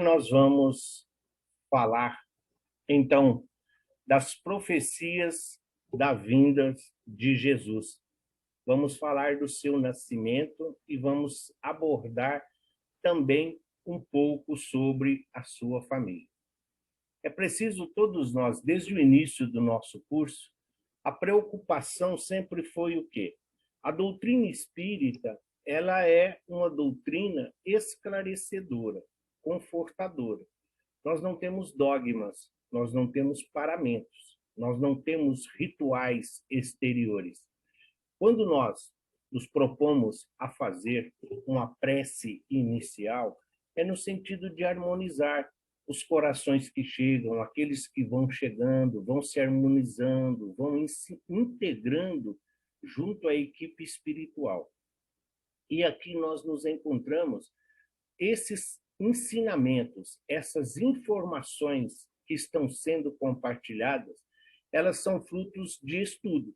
Nós vamos falar, então, das profecias da vinda de Jesus. Vamos falar do seu nascimento e vamos abordar também um pouco sobre a sua família. É preciso todos nós, desde o início do nosso curso, a preocupação sempre foi o quê? A doutrina espírita, ela é uma doutrina esclarecedora, confortadora. Nós não temos dogmas, nós não temos paramentos, nós não temos rituais exteriores. Quando nós nos propomos a fazer uma prece inicial, é no sentido de harmonizar os corações que chegam, aqueles que vão chegando, vão se harmonizando, vão se integrando junto à equipe espiritual. E aqui nós nos encontramos esses ensinamentos, essas informações que estão sendo compartilhadas, elas são frutos de estudo.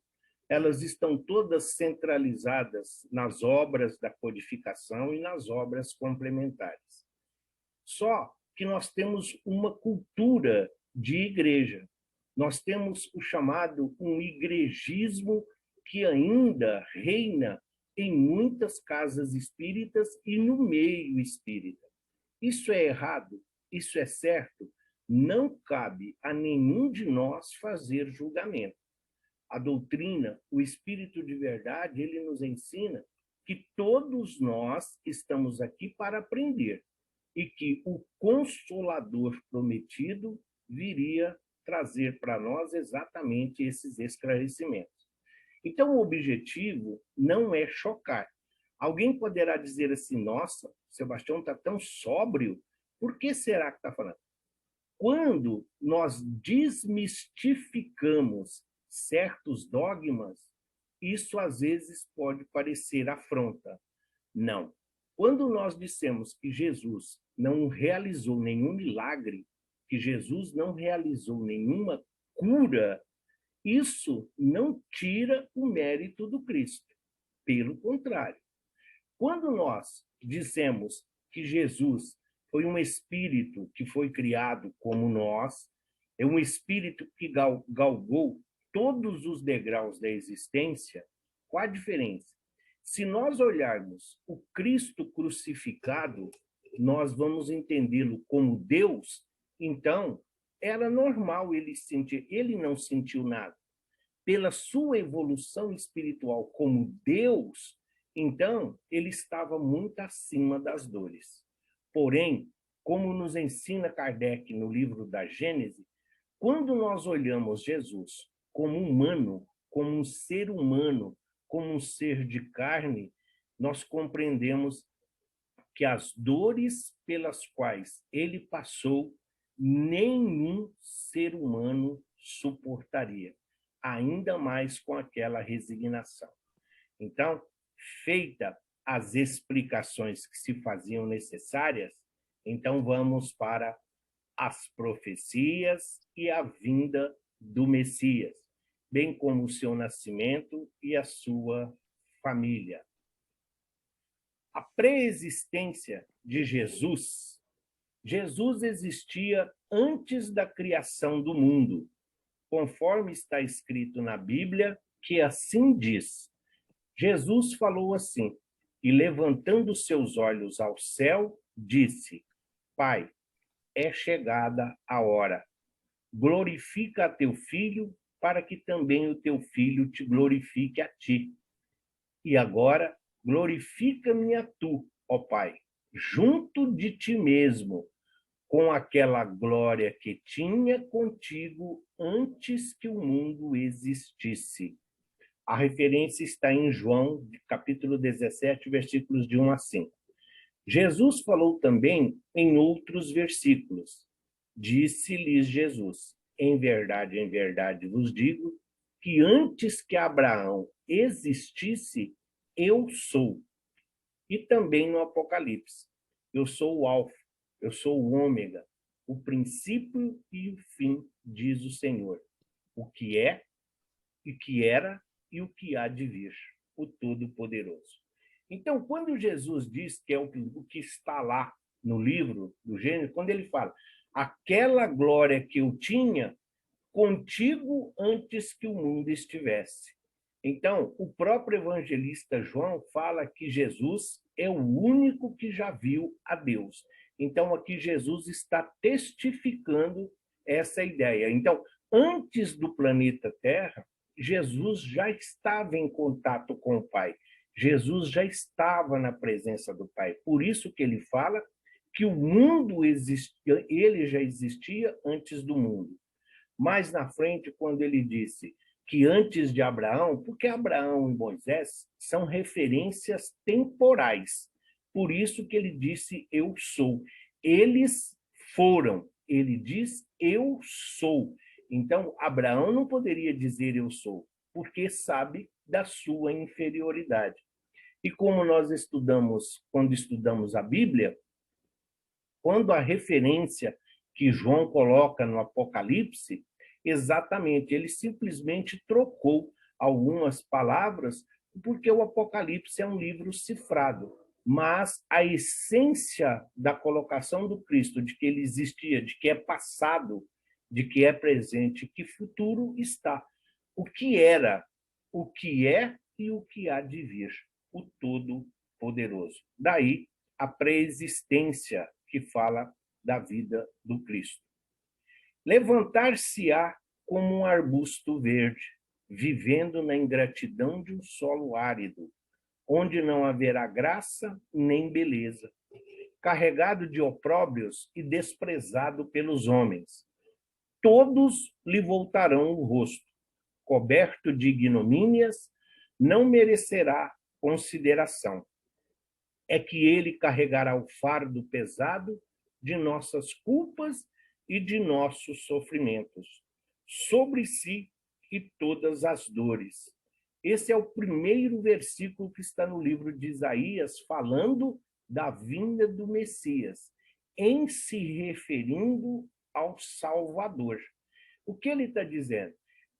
Elas estão todas centralizadas nas obras da codificação e nas obras complementares. Só que nós temos uma cultura de igreja. Nós temos o chamado um igrejismo que ainda reina em muitas casas espíritas e no meio espírita. Isso é errado? Isso é certo? Não cabe a nenhum de nós fazer julgamento. A doutrina, o Espírito de verdade, ele nos ensina que todos nós estamos aqui para aprender e que o Consolador prometido viria trazer para nós exatamente esses esclarecimentos. Então, o objetivo não é chocar. Alguém poderá dizer assim, nossa, Sebastião está tão sóbrio, por que será que está falando? Quando nós desmistificamos certos dogmas, isso às vezes pode parecer afronta. Não. Quando nós dissemos que Jesus não realizou nenhum milagre, que Jesus não realizou nenhuma cura, isso não tira o mérito do Cristo. Pelo contrário. Quando nós dizemos que Jesus foi um espírito que foi criado como nós, é um espírito que galgou todos os degraus da existência, qual a diferença? Se nós olharmos o Cristo crucificado, nós vamos entendê-lo como Deus, então era normal ele sentir, ele não sentiu nada. Pela sua evolução espiritual como Deus, então ele estava muito acima das dores. Porém, como nos ensina Kardec no livro da Gênese, quando nós olhamos Jesus como humano, como um ser humano, como um ser de carne, nós compreendemos que as dores pelas quais ele passou, nenhum ser humano suportaria, ainda mais com aquela resignação. Então, feita as explicações que se faziam necessárias, então vamos para as profecias e a vinda do Messias, bem como o seu nascimento e a sua família. A pré-existência de Jesus, Jesus existia antes da criação do mundo, conforme está escrito na Bíblia, que assim diz. Jesus falou assim, e levantando seus olhos ao céu, disse, Pai, é chegada a hora. Glorifica a teu filho, para que também o teu filho te glorifique a ti. E agora, glorifica-me a tu, ó Pai, junto de ti mesmo, com aquela glória que tinha contigo antes que o mundo existisse. A referência está em João, capítulo 17, versículos de 1 a 5. Jesus falou também em outros versículos. Disse-lhes Jesus, em verdade vos digo, que antes que Abraão existisse, eu sou. E também no Apocalipse, eu sou o Alfa, eu sou o Ômega, o princípio e o fim, diz o Senhor. O que é, e que era, e o que há de vir, o Todo-Poderoso. Então, quando Jesus diz que é o que está lá no livro do Gênesis, quando ele fala: aquela glória que eu tinha contigo antes que o mundo estivesse. Então, o próprio evangelista João fala que Jesus é o único que já viu a Deus. Então, aqui Jesus está testificando essa ideia. Então, antes do planeta Terra, Jesus já estava em contato com o Pai. Jesus já estava na presença do Pai. Por isso que ele fala que o mundo existia, ele já existia antes do mundo. Mais na frente, quando ele disse que antes de Abraão, porque Abraão e Moisés são referências temporais. Por isso que ele disse eu sou. Eles foram. Ele diz eu sou. Então, Abraão não poderia dizer eu sou, porque sabe da sua inferioridade. E como nós estudamos, quando estudamos a Bíblia, quando a referência que João coloca no Apocalipse, exatamente, ele simplesmente trocou algumas palavras, porque o Apocalipse é um livro cifrado, mas a essência da colocação do Cristo, de que ele existia, de que é passado, de que é presente, que futuro está. O que era, o que é e o que há de vir, o Todo-Poderoso. Daí a preexistência que fala da vida do Cristo. Levantar-se-á como um arbusto verde, vivendo na ingratidão de um solo árido, onde não haverá graça nem beleza, carregado de opróbrios e desprezado pelos homens. Todos lhe voltarão o rosto, coberto de ignomínias, não merecerá consideração. É que ele carregará o fardo pesado de nossas culpas e de nossos sofrimentos, sobre si e todas as dores. Esse é o primeiro versículo que está no livro de Isaías, falando da vinda do Messias, em se referindo ao Salvador. O que ele está dizendo?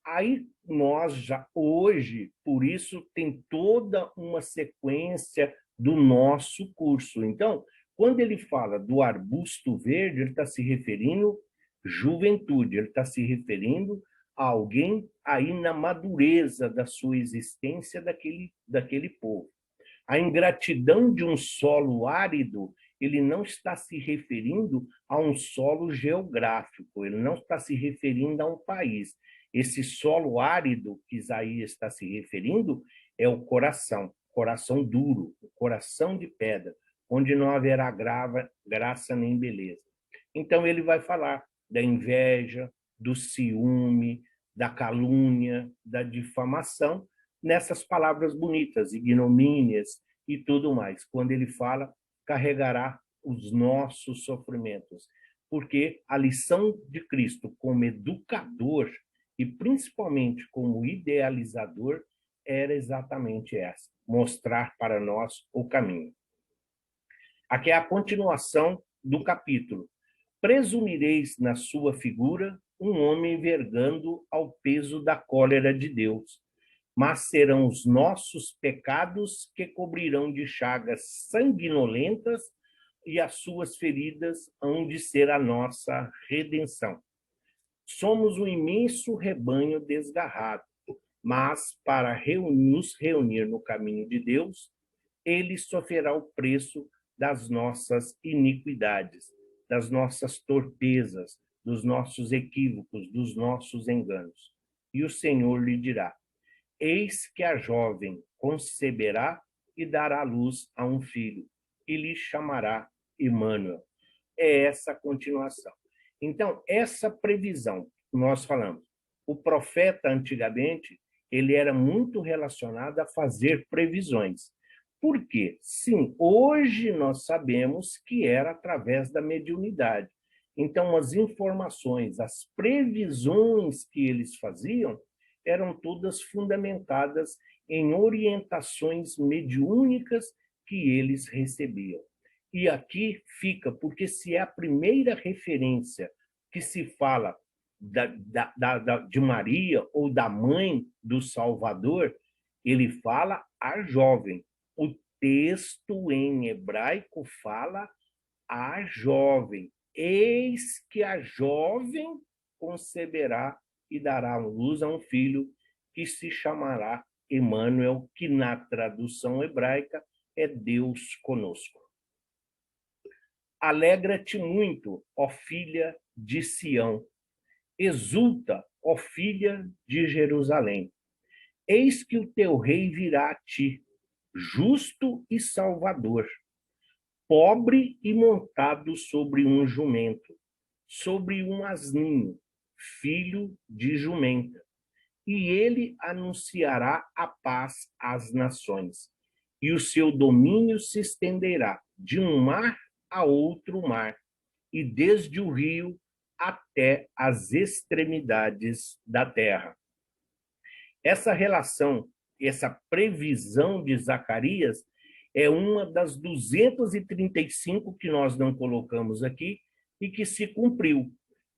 Aí nós já hoje, por isso tem toda uma sequência do nosso curso. Então, quando ele fala do arbusto verde, ele está se referindo juventude, ele está se referindo a alguém aí na madureza da sua existência daquele povo. A ingratidão de um solo árido, ele não está se referindo a um solo geográfico, ele não está se referindo a um país. Esse solo árido que Isaías está se referindo é o coração duro, o coração de pedra, onde não haverá graça nem beleza. Então ele vai falar da inveja, do ciúme, da calúnia, da difamação, nessas palavras bonitas, ignomínias e tudo mais. Quando ele fala, carregará os nossos sofrimentos. Porque a lição de Cristo como educador e principalmente como idealizador era exatamente essa, mostrar para nós o caminho. Aqui é a continuação do capítulo. Presumireis na sua figura um homem vergando ao peso da cólera de Deus, mas serão os nossos pecados que cobrirão de chagas sanguinolentas e as suas feridas hão de ser a nossa redenção. Somos um imenso rebanho desgarrado, mas para nos reunir no caminho de Deus, ele sofrerá o preço das nossas iniquidades, das nossas torpezas, dos nossos equívocos, dos nossos enganos. E o Senhor lhe dirá: eis que a jovem conceberá e dará luz a um filho, e lhe chamará Emmanuel. É essa a continuação. Então, essa previsão, nós falamos, o profeta antigamente, ele era muito relacionado a fazer previsões. Por quê? Sim, hoje nós sabemos que era através da mediunidade. Então, as informações, as previsões que eles faziam eram todas fundamentadas em orientações mediúnicas que eles recebiam. E aqui fica, porque se é a primeira referência que se fala de Maria ou da mãe do Salvador, ele fala a jovem. O texto em hebraico fala à jovem: eis que a jovem conceberá e dará luz a um filho, que se chamará Emanuel, que na tradução hebraica é Deus conosco. Alegra-te muito, ó filha de Sião, exulta, ó filha de Jerusalém. Eis que o teu rei virá a ti, justo e salvador, pobre e montado sobre um jumento, sobre um asninho, filho de jumenta. E ele anunciará a paz às nações, e o seu domínio se estenderá de um mar a outro mar, e desde o rio até as extremidades da terra. Essa relação, essa previsão de Zacarias é uma das 235 que nós não colocamos aqui e que se cumpriu.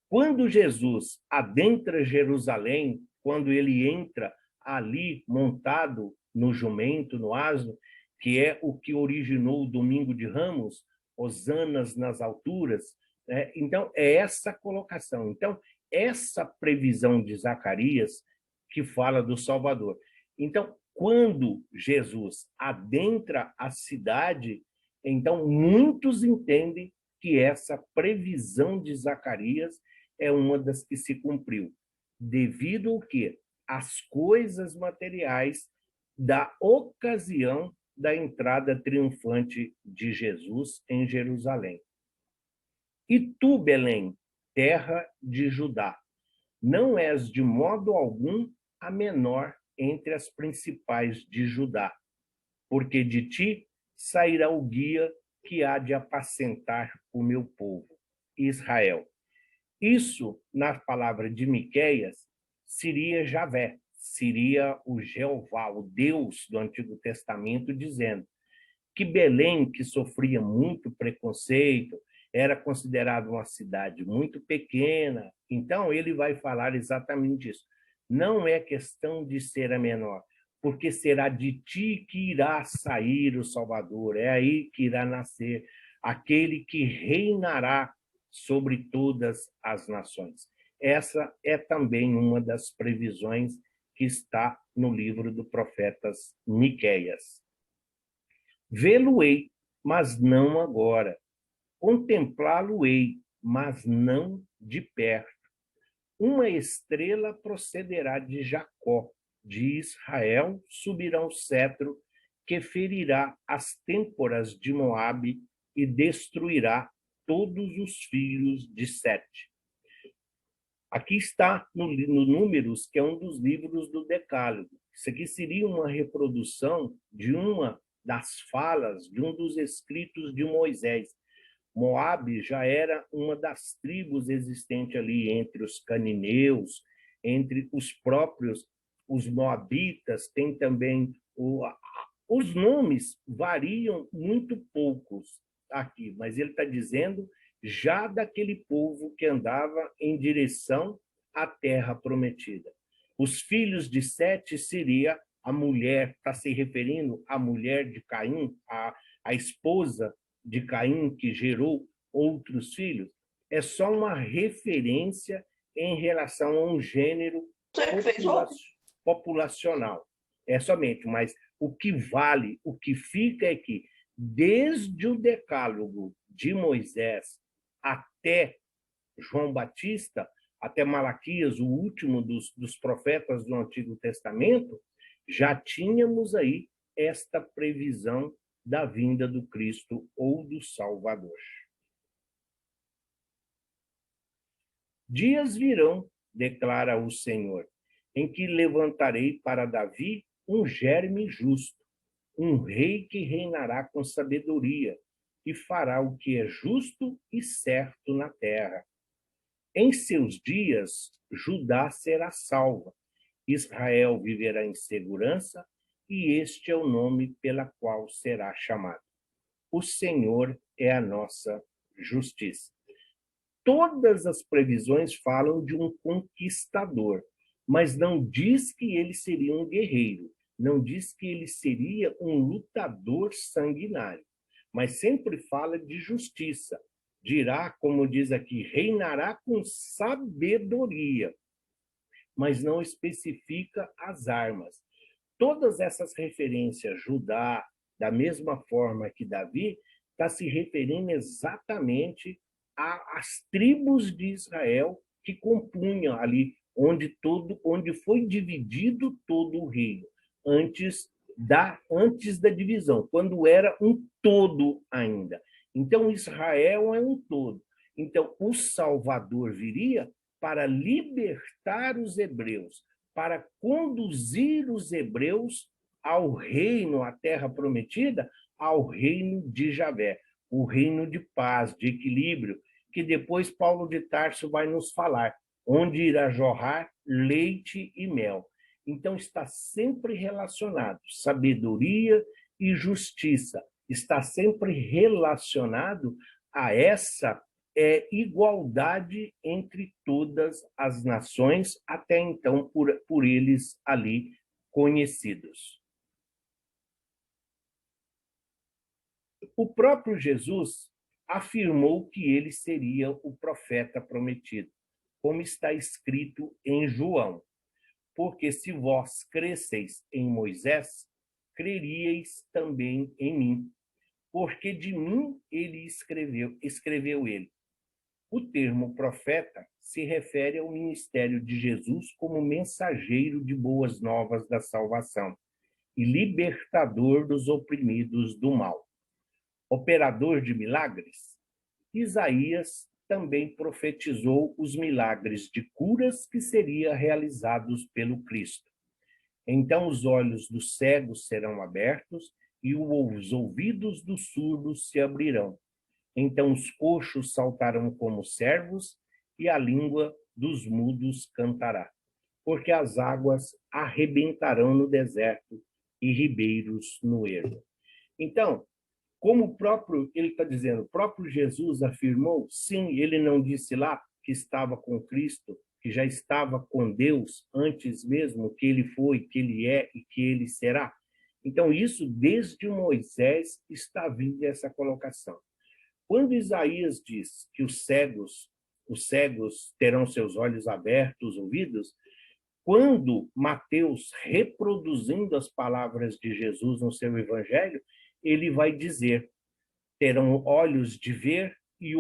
Quando Jesus adentra Jerusalém, quando ele entra ali montado no jumento, no asno, que é o que originou o Domingo de Ramos, hosanas nas alturas, né? Então, é essa colocação. Então, essa previsão de Zacarias que fala do Salvador. Então, quando Jesus adentra a cidade, então muitos entendem que essa previsão de Zacarias é uma das que se cumpriu, devido ao quê? As coisas materiais da ocasião da entrada triunfante de Jesus em Jerusalém. E tu, Belém, terra de Judá, não és de modo algum a menor entre as principais de Judá, porque de ti sairá o guia que há de apacentar o meu povo, Israel. Isso, na palavra de Miqueias, seria Javé, seria o Jeová, o Deus do Antigo Testamento, dizendo que Belém, que sofria muito preconceito, era considerada uma cidade muito pequena. Então, ele vai falar exatamente isso. Não é questão de ser a menor, porque será de ti que irá sair o Salvador, é aí que irá nascer aquele que reinará sobre todas as nações. Essa é também uma das previsões que está no livro do profeta Miqueias. Vê-lo-ei, mas não agora. Contemplá-lo-ei, mas não de perto. Uma estrela procederá de Jacó, de Israel subirá um cetro que ferirá as têmporas de Moabe e destruirá todos os filhos de Sete. Aqui está no Números, que é um dos livros do Decálogo. Isso aqui seria uma reprodução de uma das falas de um dos escritos de Moisés. Moabe já era uma das tribos existentes ali entre os canineus, entre os próprios, os moabitas, tem também os nomes variam muito poucos aqui, mas ele está dizendo já daquele povo que andava em direção à terra prometida. Os filhos de Sete seria a mulher, está se referindo à mulher de Caim, a esposa de Caim, que gerou outros filhos, é só uma referência em relação a um gênero populacional. É somente, mas o que vale, o que fica é que, desde o Decálogo de Moisés até João Batista, até Malaquias, o último dos profetas do Antigo Testamento, já tínhamos aí esta previsão da vinda do Cristo ou do Salvador. Dias virão, declara o Senhor, em que levantarei para Davi um germe justo, um rei que reinará com sabedoria e fará o que é justo e certo na terra. Em seus dias, Judá será salva, Israel viverá em segurança, e este é o nome pela qual será chamado. O Senhor é a nossa justiça. Todas as previsões falam de um conquistador, mas não diz que ele seria um guerreiro, não diz que ele seria um lutador sanguinário. mas sempre fala de justiça. Dirá, como diz aqui, reinará com sabedoria, mas não especifica as armas. Todas essas referências, Judá, da mesma forma que Davi, está se referindo exatamente às tribos de Israel que compunham ali, onde foi dividido todo o reino, antes da divisão, quando era um todo ainda. Então, Israel é um todo. Então, o Salvador viria para libertar os hebreus, para conduzir os hebreus ao reino, à terra prometida, ao reino de Javé, o reino de paz, de equilíbrio, que depois Paulo de Tarso vai nos falar, onde irá jorrar leite e mel. Então, está sempre relacionado, sabedoria e justiça, está sempre relacionado a essa igualdade entre todas as nações, até então por eles ali conhecidos. O próprio Jesus afirmou que ele seria o profeta prometido, como está escrito em João. Porque se vós cresceis em Moisés, creríeis também em mim, porque de mim ele escreveu ele. O termo profeta se refere ao ministério de Jesus como mensageiro de boas novas da salvação e libertador dos oprimidos do mal. Operador de milagres, Isaías também profetizou os milagres de curas que seriam realizados pelo Cristo. Então os olhos dos cegos serão abertos e os ouvidos dos surdos se abrirão. Então os coxos saltarão como servos e a língua dos mudos cantará. Porque as águas arrebentarão no deserto e ribeiros no ermo. Então, como ele está dizendo, o próprio Jesus afirmou, sim, ele não disse lá que estava com Cristo, que já estava com Deus antes mesmo que ele foi, que ele é e que ele será. Então, isso desde Moisés está vindo essa colocação. Quando Isaías diz que os cegos terão seus olhos abertos, ouvidos, quando Mateus, reproduzindo as palavras de Jesus no seu evangelho, ele vai dizer, terão olhos de ver e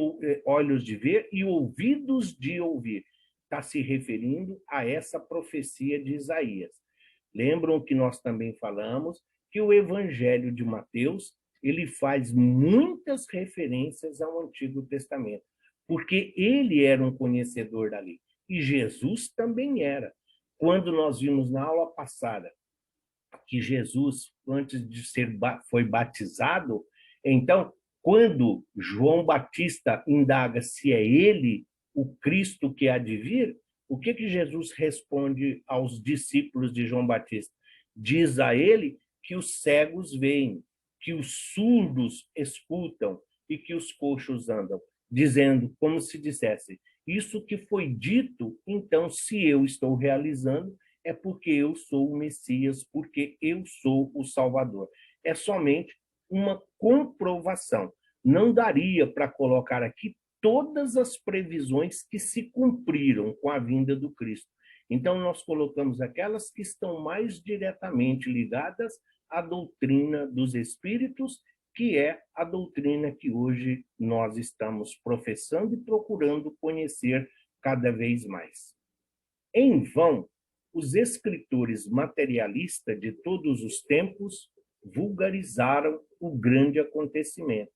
ouvidos de ouvir. Está se referindo a essa profecia de Isaías. Lembram que nós também falamos que o evangelho de Mateus, ele faz muitas referências ao Antigo Testamento, porque ele era um conhecedor da lei, e Jesus também era. Quando nós vimos na aula passada que Jesus, antes de foi batizado, então, quando João Batista indaga se é ele o Cristo que há de vir, o que Jesus responde aos discípulos de João Batista? Diz a ele que os cegos veem, que os surdos escutam e que os coxos andam, dizendo, como se dissesse, isso que foi dito, então, se eu estou realizando, é porque eu sou o Messias, porque eu sou o Salvador. É somente uma comprovação. Não daria para colocar aqui todas as previsões que se cumpriram com a vinda do Cristo. Então, nós colocamos aquelas que estão mais diretamente ligadas à doutrina dos Espíritos, que é a doutrina que hoje nós estamos professando e procurando conhecer cada vez mais. Em vão, os escritores materialistas de todos os tempos vulgarizaram o grande acontecimento,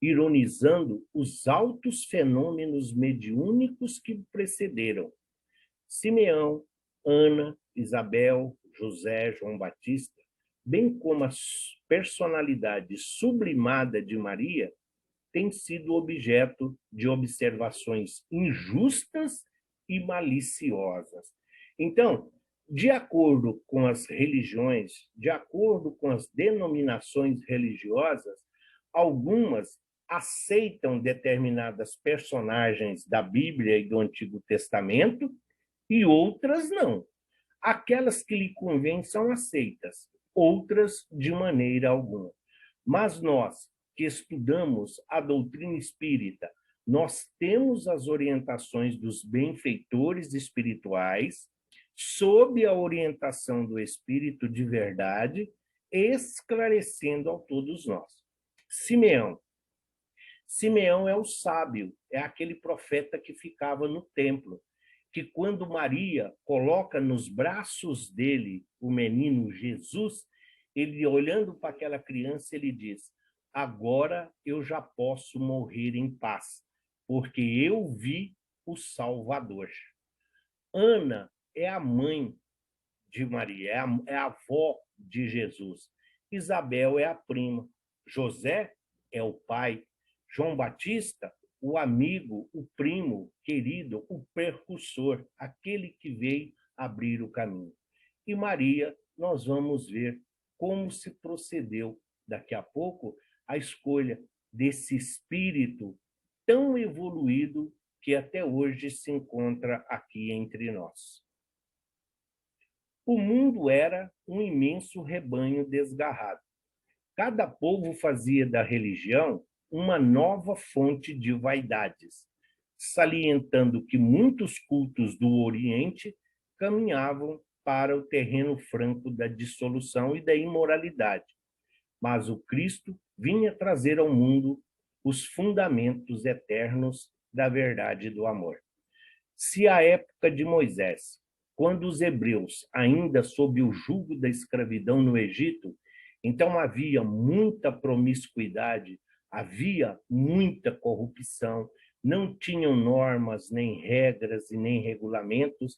ironizando os altos fenômenos mediúnicos que precederam. Simeão, Ana, Isabel, José, João Batista, bem como a personalidade sublimada de Maria, têm sido objeto de observações injustas e maliciosas. Então, de acordo com as religiões, de acordo com as denominações religiosas, algumas aceitam determinadas personagens da Bíblia e do Antigo Testamento e outras não. Aquelas que lhe convêm são aceitas, outras de maneira alguma. Mas nós, que estudamos a doutrina espírita, nós temos as orientações dos benfeitores espirituais, sob a orientação do Espírito de verdade, esclarecendo a todos nós. Simeão. Simeão é o sábio, é aquele profeta que ficava no templo, que quando Maria coloca nos braços dele o menino Jesus, ele olhando para aquela criança, ele diz: agora eu já posso morrer em paz, porque eu vi o Salvador. Ana é a mãe de Maria, é a avó de Jesus. Isabel é a prima. José é o pai. João Batista, o amigo, o primo, querido, o percussor, aquele que veio abrir o caminho. E Maria, nós vamos ver como se procedeu daqui a pouco a escolha desse espírito tão evoluído que até hoje se encontra aqui entre nós. O mundo era um imenso rebanho desgarrado. Cada povo fazia da religião uma nova fonte de vaidades, salientando que muitos cultos do Oriente caminhavam para o terreno franco da dissolução e da imoralidade. Mas o Cristo vinha trazer ao mundo os fundamentos eternos da verdade e do amor. Se a época de Moisés, quando os hebreus, ainda sob o jugo da escravidão no Egito, então havia muita promiscuidade, havia muita corrupção, não tinham normas, nem regras e nem regulamentos,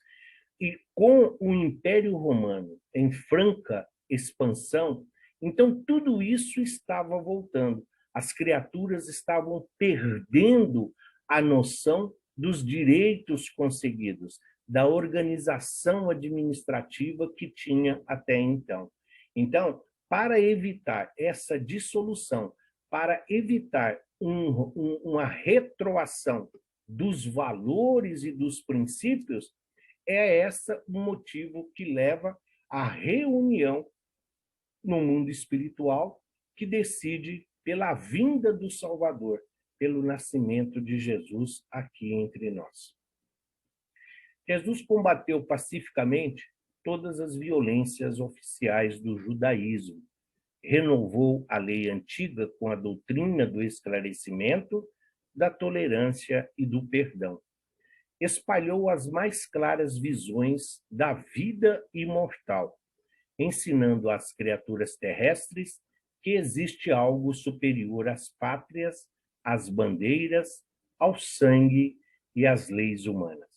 e com o Império Romano em franca expansão, então tudo isso estava voltando. As criaturas estavam perdendo a noção dos direitos conseguidos, da organização administrativa que tinha até então. Então, para evitar essa dissolução, para evitar uma retroação dos valores e dos princípios, é esse o motivo que leva à reunião no mundo espiritual que decide pela vinda do Salvador, pelo nascimento de Jesus aqui entre nós. Jesus combateu pacificamente todas as violências oficiais do judaísmo, renovou a lei antiga com a doutrina do esclarecimento, da tolerância e do perdão. Espalhou as mais claras visões da vida imortal, ensinando às criaturas terrestres que existe algo superior às pátrias, às bandeiras, ao sangue e às leis humanas.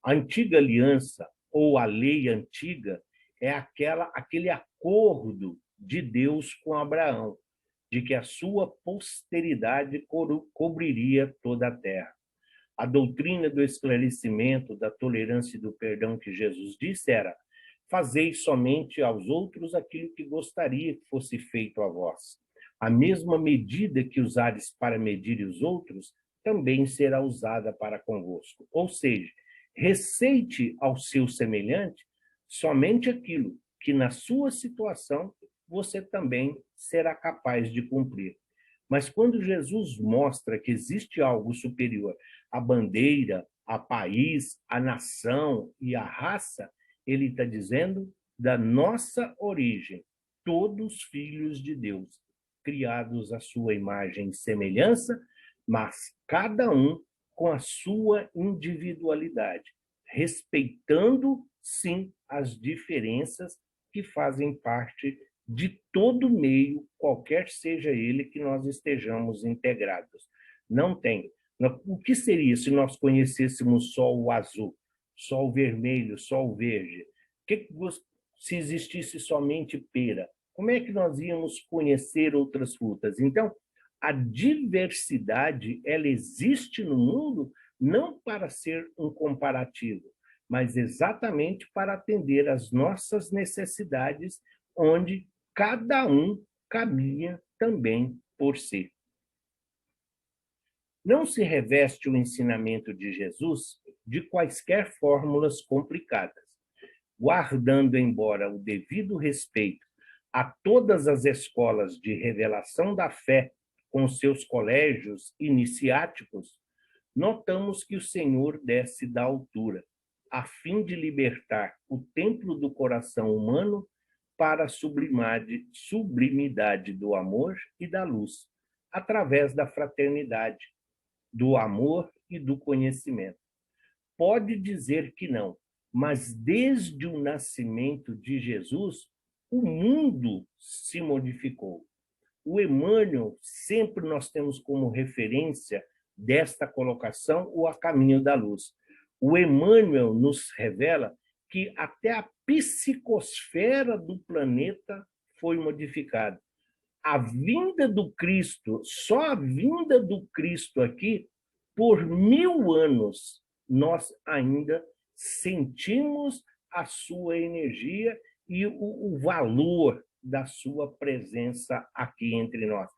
A antiga aliança, ou a lei antiga, é aquele acordo de Deus com Abraão, de que a sua posteridade cobriria toda a terra. A doutrina do esclarecimento, da tolerância e do perdão que Jesus disse era: fazei somente aos outros aquilo que gostaria que fosse feito a vós. A mesma medida que usares para medir os outros, também será usada para convosco. Ou seja, receite ao seu semelhante somente aquilo que na sua situação você também será capaz de cumprir. Mas quando Jesus mostra que existe algo superior à bandeira, a país, a nação e a raça, ele está dizendo da nossa origem, todos filhos de Deus, criados à sua imagem e semelhança, mas cada um com a sua individualidade, respeitando, sim, as diferenças que fazem parte de todo meio, qualquer seja ele que nós estejamos integrados. Não tem. O que seria se nós conhecêssemos só o azul, só o vermelho, só o verde? Se existisse somente pera? Como é que nós íamos conhecer outras frutas? Então, a diversidade, ela existe no mundo não para ser um comparativo, mas exatamente para atender às nossas necessidades, onde cada um caminha também por si. Não se reveste o ensinamento de Jesus de quaisquer fórmulas complicadas, guardando, embora o devido respeito a todas as escolas de revelação da fé com seus colégios iniciáticos, notamos que o Senhor desce da altura, a fim de libertar o templo do coração humano para a sublimidade do amor e da luz, através da fraternidade, do amor e do conhecimento. Pode dizer que não, mas desde o nascimento de Jesus, o mundo se modificou. O Emmanuel, sempre nós temos como referência desta colocação o A Caminho da Luz. O Emmanuel nos revela que até a psicosfera do planeta foi modificada. A vinda do Cristo, só a vinda do Cristo aqui, por 1000 anos, nós ainda sentimos a sua energia e o valor da sua presença aqui entre nós.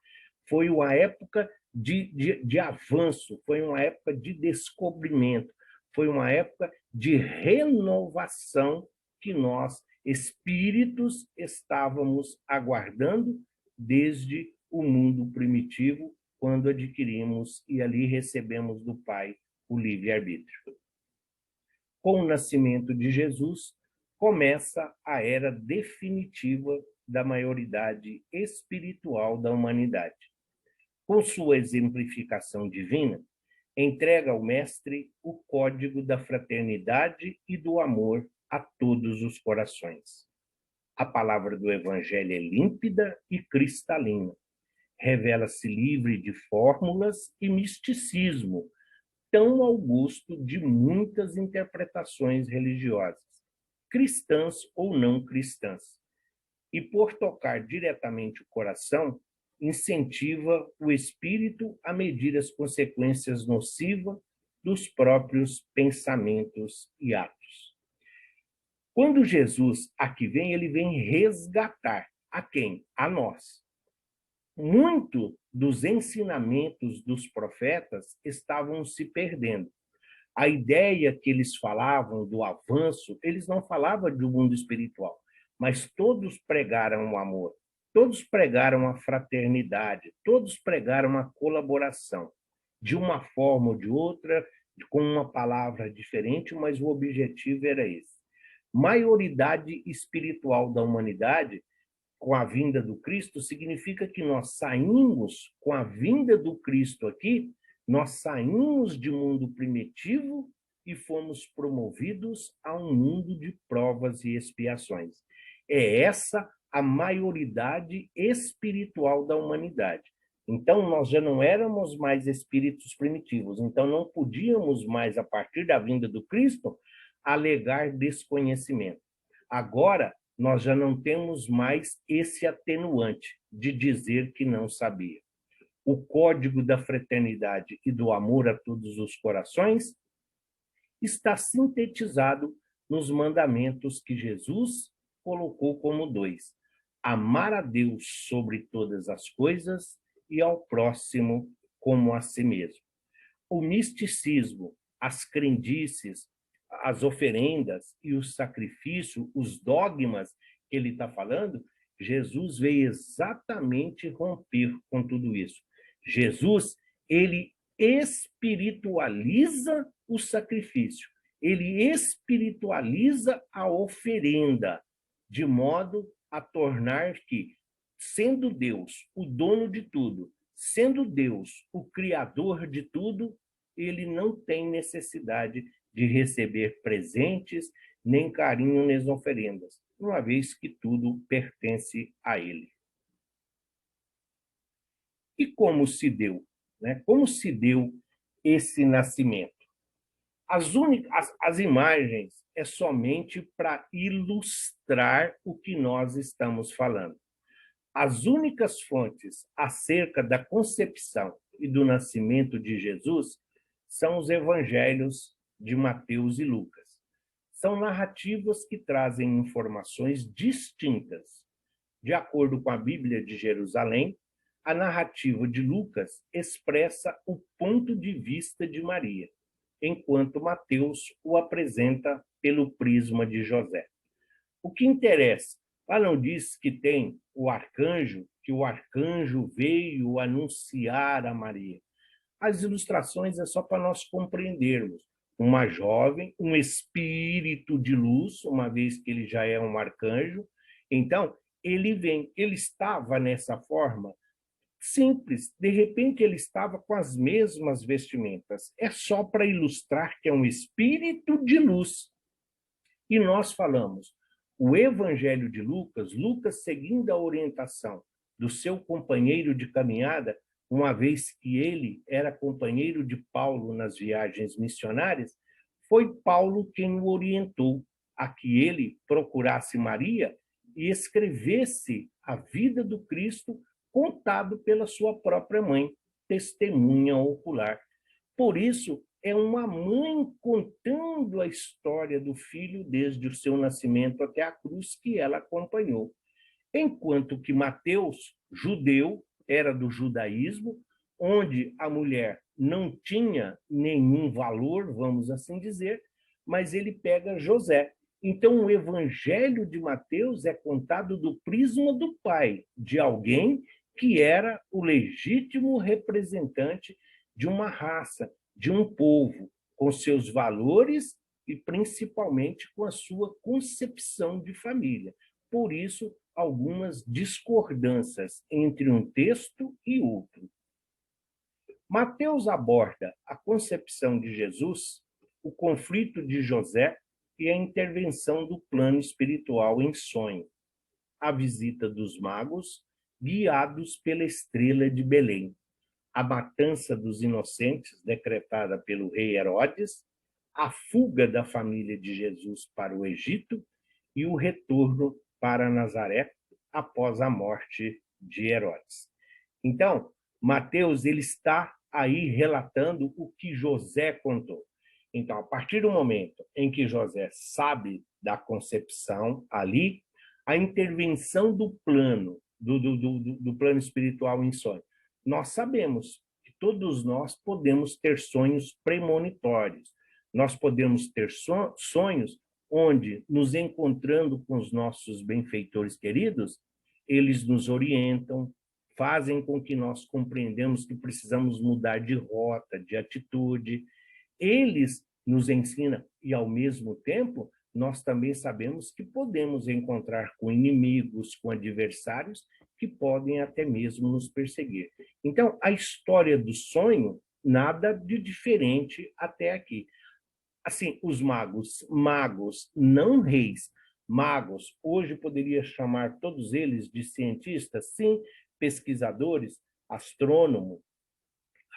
Foi uma época de avanço, foi uma época de descobrimento, foi uma época de renovação que nós, espíritos, estávamos aguardando desde o mundo primitivo, quando adquirimos e ali recebemos do Pai o livre-arbítrio. Com o nascimento de Jesus, começa a era definitiva da maioridade espiritual da humanidade. Com sua exemplificação divina, entrega ao Mestre o código da fraternidade e do amor a todos os corações. A palavra do Evangelho é límpida e cristalina. Revela-se livre de fórmulas e misticismo, tão ao gosto de muitas interpretações religiosas, cristãs ou não cristãs. E por tocar diretamente o coração, incentiva o espírito a medir as consequências nocivas dos próprios pensamentos e atos. Quando Jesus aqui vem, ele vem resgatar a quem? A nós. Muito dos ensinamentos dos profetas estavam se perdendo. A ideia que eles falavam do avanço, eles não falavam do mundo espiritual, mas todos pregaram o amor, todos pregaram a fraternidade, todos pregaram a colaboração, de uma forma ou de outra, com uma palavra diferente, mas o objetivo era esse. Maioridade espiritual da humanidade, com a vinda do Cristo, significa que nós saímos, com a vinda do Cristo aqui, nós saímos de mundo primitivo e fomos promovidos a um mundo de provas e expiações. É essa a maioridade espiritual da humanidade. Então, nós já não éramos mais espíritos primitivos, então não podíamos mais, a partir da vinda do Cristo, alegar desconhecimento. Agora, nós já não temos mais esse atenuante de dizer que não sabia. O código da fraternidade e do amor a todos os corações está sintetizado nos mandamentos que Jesus colocou como 2: amar a Deus sobre todas as coisas e ao próximo como a si mesmo. O misticismo, as crendices, as oferendas e o sacrifício, os dogmas que ele está falando, Jesus veio exatamente romper com tudo isso. Jesus, ele espiritualiza o sacrifício, ele espiritualiza a oferenda, de modo a tornar que, sendo Deus o dono de tudo, sendo Deus o criador de tudo, ele não tem necessidade de receber presentes, nem carinho nas oferendas, uma vez que tudo pertence a ele. E como se deu? Né? Como se deu esse nascimento? As imagens é somente para ilustrar o que nós estamos falando. As únicas fontes acerca da concepção e do nascimento de Jesus são os evangelhos de Mateus e Lucas. São narrativas que trazem informações distintas. De acordo com a Bíblia de Jerusalém, a narrativa de Lucas expressa o ponto de vista de Maria, enquanto Mateus o apresenta pelo prisma de José. O que interessa? Lá não diz que tem o arcanjo que o arcanjo veio anunciar a Maria. As ilustrações é só para nós compreendermos. Uma jovem, um espírito de luz, uma vez que ele já é um arcanjo. Então, ele vem, ele estava nessa forma simples, de repente ele estava com as mesmas vestimentas. É só para ilustrar que é um espírito de luz. E nós falamos, o Evangelho de Lucas, Lucas seguindo a orientação do seu companheiro de caminhada, uma vez que ele era companheiro de Paulo nas viagens missionárias, foi Paulo quem o orientou a que ele procurasse Maria e escrevesse a vida do Cristo contado pela sua própria mãe, testemunha ocular. Por isso, é uma mãe contando a história do filho desde o seu nascimento até a cruz que ela acompanhou. Enquanto que Mateus, judeu, era do judaísmo, onde a mulher não tinha nenhum valor, vamos assim dizer, mas ele pega José. Então, o evangelho de Mateus é contado do prisma do pai, de alguém que era o legítimo representante de uma raça, de um povo, com seus valores e principalmente com a sua concepção de família. Por isso, algumas discordâncias entre um texto e outro. Mateus aborda a concepção de Jesus, o conflito de José e a intervenção do plano espiritual em sonho, a visita dos magos, guiados pela estrela de Belém, a matança dos inocentes decretada pelo rei Herodes, a fuga da família de Jesus para o Egito e o retorno para Nazaré após a morte de Herodes. Então, Mateus ele está aí relatando o que José contou. Então, a partir do momento em que José sabe da concepção ali, a intervenção do plano, do plano espiritual em sonho. Nós sabemos que todos nós podemos ter sonhos premonitórios. Nós podemos ter sonhos onde, nos encontrando com os nossos benfeitores queridos, eles nos orientam, fazem com que nós compreendamos que precisamos mudar de rota, de atitude. Eles nos ensinam e, ao mesmo tempo, nós também sabemos que podemos encontrar com inimigos, com adversários que podem até mesmo nos perseguir. Então, a história do sonho, nada de diferente até aqui. Assim, os magos, não reis, magos, hoje poderia chamar todos eles de cientistas, sim, pesquisadores, astrônomo,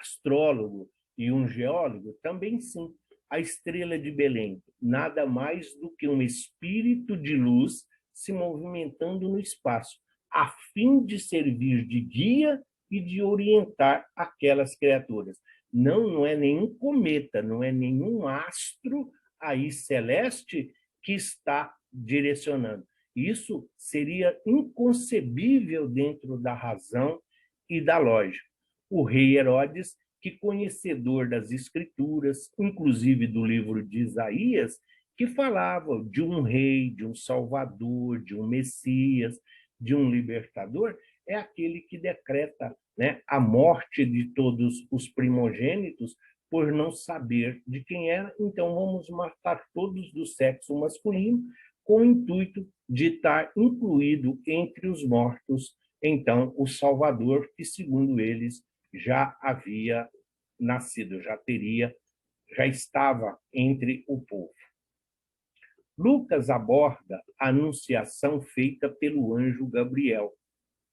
astrólogo e um geólogo, também sim. A estrela de Belém, nada mais do que um espírito de luz se movimentando no espaço, a fim de servir de guia e de orientar aquelas criaturas. Não é nenhum cometa, não é nenhum astro aí celeste que está direcionando. Isso seria inconcebível dentro da razão e da lógica. O rei Herodes, que conhecedor das escrituras, inclusive do livro de Isaías, que falava de um rei, de um salvador, de um Messias, de um libertador, é aquele que decreta, né, a morte de todos os primogênitos por não saber de quem era. Então vamos matar todos do sexo masculino com o intuito de estar incluído entre os mortos, então, o Salvador, que segundo eles já havia nascido, já estava entre o povo. Lucas aborda a anunciação feita pelo anjo Gabriel,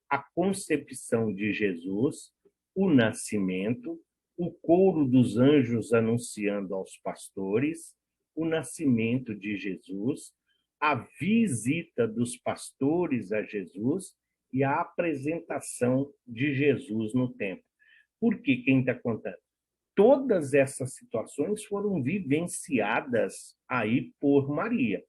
a concepção de Jesus, o nascimento, o coro dos anjos anunciando aos pastores, o nascimento de Jesus, a visita dos pastores a Jesus e a apresentação de Jesus no templo. Por que quem está contando? Todas essas situações foram vivenciadas aí por Maria.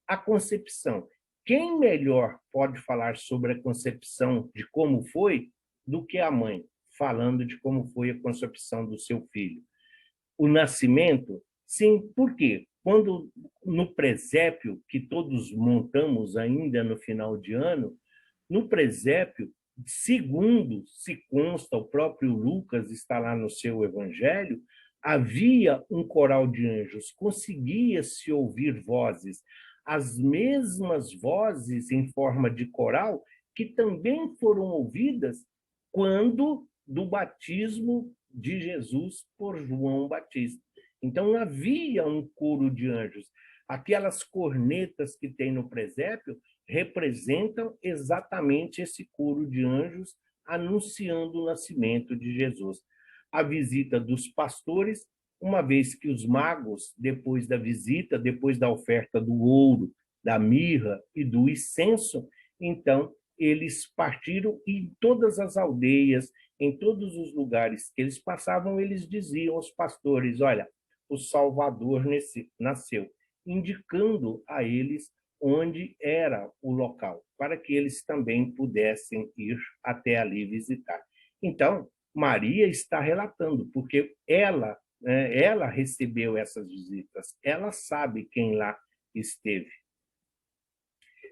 A concepção. Quem melhor pode falar sobre a concepção, de como foi, do que a mãe, falando de como foi a concepção do seu filho? O nascimento, sim, por quê? Quando no presépio, que todos montamos ainda no final de ano, no presépio, segundo se consta, o próprio Lucas está lá no seu evangelho, havia um coral de anjos, conseguia-se ouvir vozes, as mesmas vozes em forma de coral que também foram ouvidas quando do batismo de Jesus por João Batista. Então havia um coro de anjos. Aquelas cornetas que tem no presépio representam exatamente esse coro de anjos anunciando o nascimento de Jesus. A visita dos pastores, uma vez que os magos, depois da visita, depois da oferta do ouro, da mirra e do incenso, então eles partiram e em todas as aldeias, em todos os lugares que eles passavam, eles diziam aos pastores: olha, o Salvador nasceu, indicando a eles onde era o local, para que eles também pudessem ir até ali visitar. Então, Maria está relatando, porque ela recebeu essas visitas, ela sabe quem lá esteve.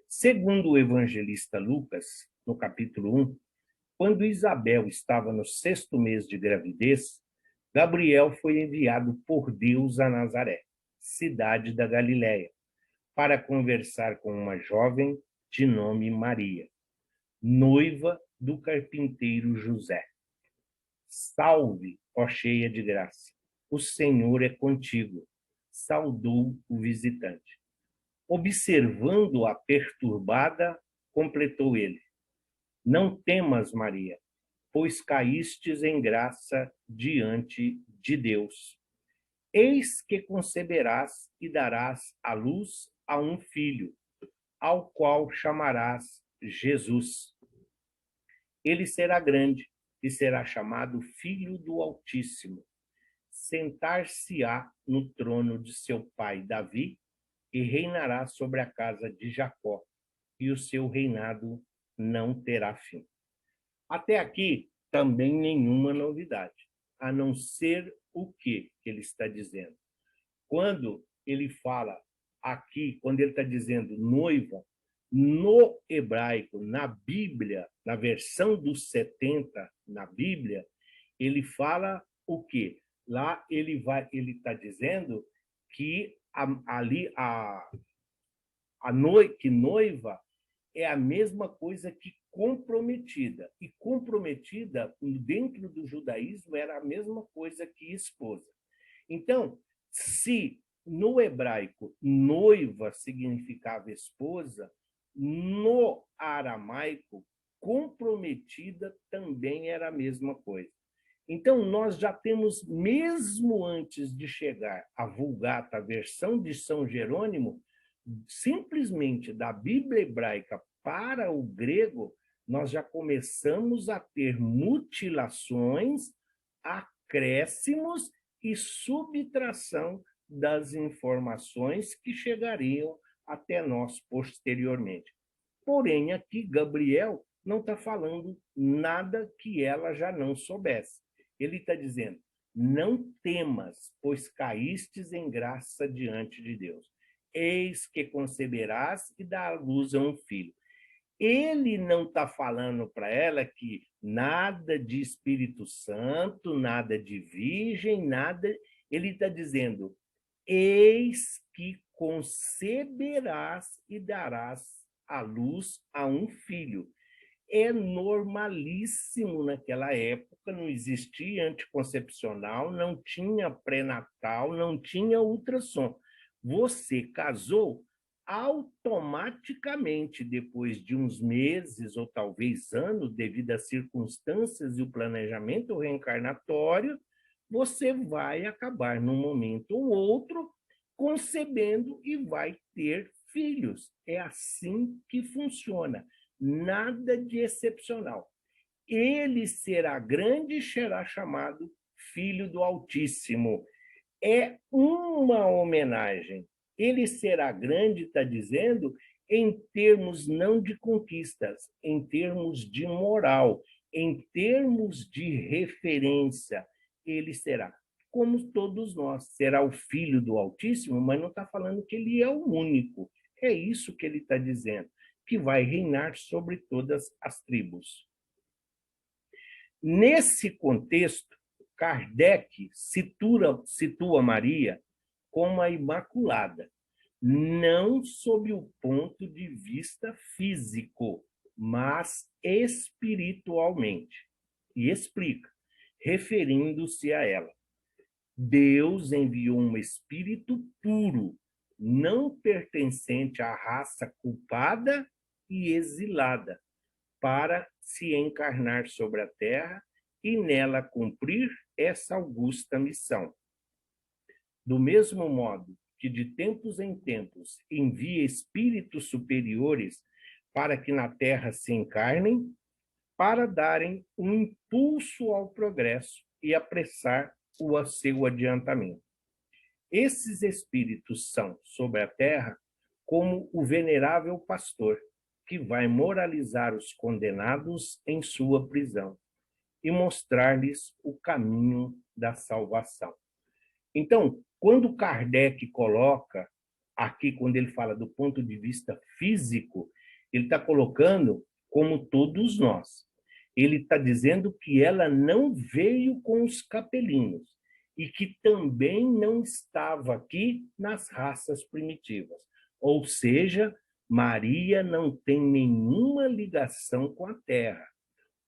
Segundo o evangelista Lucas, no capítulo 1, quando Isabel estava no 6º mês de gravidez, Gabriel foi enviado por Deus a Nazaré, cidade da Galiléia, para conversar com uma jovem de nome Maria, noiva do carpinteiro José. Salve, ó cheia de graça, o Senhor é contigo, saudou o visitante. Observando-a perturbada, completou ele: não temas, Maria, pois caístes em graça diante de Deus. Eis que conceberás e darás à luz a um filho, ao qual chamarás Jesus. Ele será grande e será chamado Filho do Altíssimo. Sentar-se-á no trono de seu pai Davi e reinará sobre a casa de Jacó, e o seu reinado não terá fim. Até aqui, também nenhuma novidade, a não ser o que ele está dizendo. Quando ele fala aqui, quando ele está dizendo noiva, no hebraico, na Bíblia, na versão dos 70, na Bíblia, ele fala o quê? Lá ele está dizendo que que noiva é a mesma coisa que comprometida. E comprometida, dentro do judaísmo, era a mesma coisa que esposa. Então, se no hebraico noiva significava esposa, no aramaico comprometida também era a mesma coisa. Então, nós já temos, mesmo antes de chegar à Vulgata, a versão de São Jerônimo, simplesmente da Bíblia hebraica para o grego, nós já começamos a ter mutilações, acréscimos e subtração das informações que chegariam até nós posteriormente. Porém, aqui Gabriel não está falando nada que ela já não soubesse. Ele está dizendo: não temas, pois caístes em graça diante de Deus. Eis que conceberás e darás à luz a um filho. Ele não está falando para ela que nada de Espírito Santo, nada de virgem, nada. Ele está dizendo: eis que conceberás e darás à luz a um filho. É normalíssimo naquela época, não existia anticoncepcional, não tinha pré-natal, não tinha ultrassom. Você casou, automaticamente, depois de uns meses ou talvez anos, devido às circunstâncias e o planejamento reencarnatório, você vai acabar, num momento ou outro, concebendo e vai ter filhos. É assim que funciona. Nada de excepcional. Ele será grande e será chamado Filho do Altíssimo. É uma homenagem. Ele será grande, está dizendo, em termos não de conquistas, em termos de moral, em termos de referência. Ele será, como todos nós, será o Filho do Altíssimo, mas não está falando que ele é o único. É isso que ele está dizendo, que vai reinar sobre todas as tribos. Nesse contexto, Kardec situa Maria como a Imaculada, não sob o ponto de vista físico, mas espiritualmente. E explica, referindo-se a ela: Deus enviou um espírito puro, não pertencente à raça culpada e exilada, para se encarnar sobre a terra e nela cumprir essa augusta missão. Do mesmo modo que de tempos em tempos envia espíritos superiores para que na terra se encarnem, para darem um impulso ao progresso e apressar o seu adiantamento. Esses espíritos são, sobre a terra, como o venerável pastor, que vai moralizar os condenados em sua prisão e mostrar-lhes o caminho da salvação. Então, quando Kardec coloca aqui, quando ele fala do ponto de vista físico, ele está colocando como todos nós. Ele está dizendo que ela não veio com os capelinhos e que também não estava aqui nas raças primitivas. Ou seja, Maria não tem nenhuma ligação com a Terra.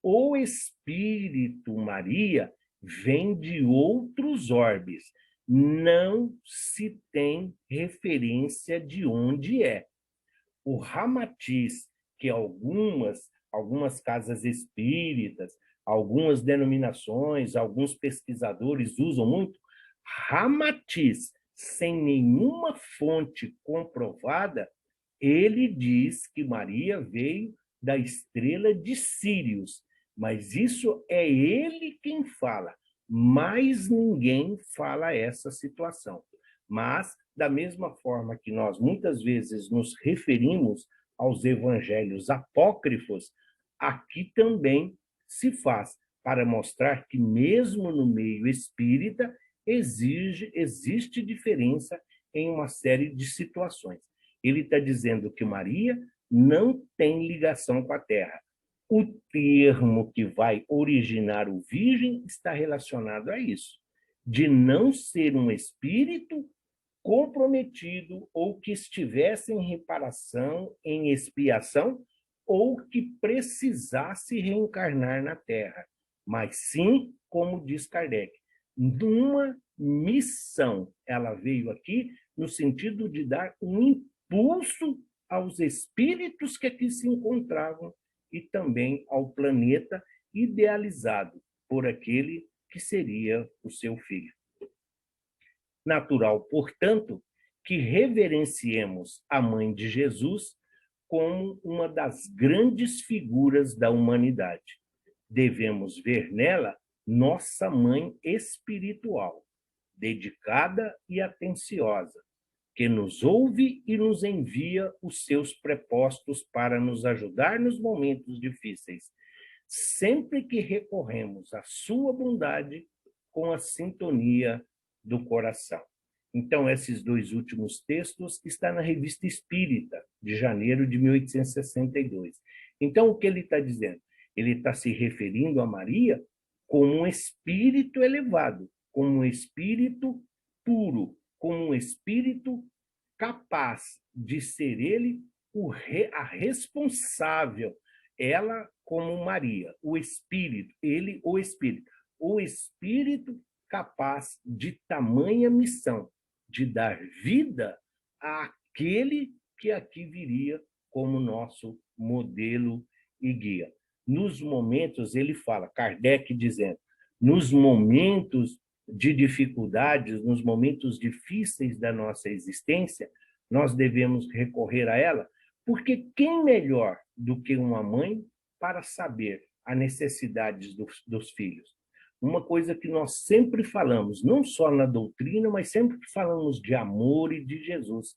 O espírito Maria vem de outros orbes. Não se tem referência de onde é. O Ramatiz, que algumas casas espíritas, algumas denominações, alguns pesquisadores usam muito, Ramatiz, sem nenhuma fonte comprovada, ele diz que Maria veio da estrela de Sírius, mas isso é ele quem fala, mais ninguém fala essa situação. Mas, da mesma forma que nós muitas vezes nos referimos aos evangelhos apócrifos, aqui também se faz para mostrar que mesmo no meio espírita existe diferença em uma série de situações. Ele está dizendo que Maria não tem ligação com a Terra. O termo que vai originar o virgem está relacionado a isso, de não ser um espírito comprometido ou que estivesse em reparação, em expiação, ou que precisasse reencarnar na Terra, mas sim, como diz Kardec, numa missão. Ela veio aqui no sentido de dar um impulso aos espíritos que aqui se encontravam e também ao planeta idealizado por aquele que seria o seu filho. Natural, portanto, que reverenciemos a mãe de Jesus como uma das grandes figuras da humanidade. Devemos ver nela nossa mãe espiritual, dedicada e atenciosa, que nos ouve e nos envia os seus prepostos para nos ajudar nos momentos difíceis, sempre que recorremos à sua bondade com a sintonia do coração. Então, esses dois últimos textos estão na Revista Espírita, de janeiro de 1862. Então, o que ele está dizendo? Ele está se referindo a Maria como um espírito elevado, como um espírito puro, como um espírito capaz de ser ele a responsável, ela como Maria, o espírito, ele o espírito capaz de tamanha missão, de dar vida àquele que aqui viria como nosso modelo e guia. Nos momentos, ele fala, Kardec dizendo, nos momentos de dificuldades, nos momentos difíceis da nossa existência, nós devemos recorrer a ela, porque quem melhor do que uma mãe para saber as necessidades dos filhos? Uma coisa que nós sempre falamos, não só na doutrina, mas sempre que falamos de amor e de Jesus.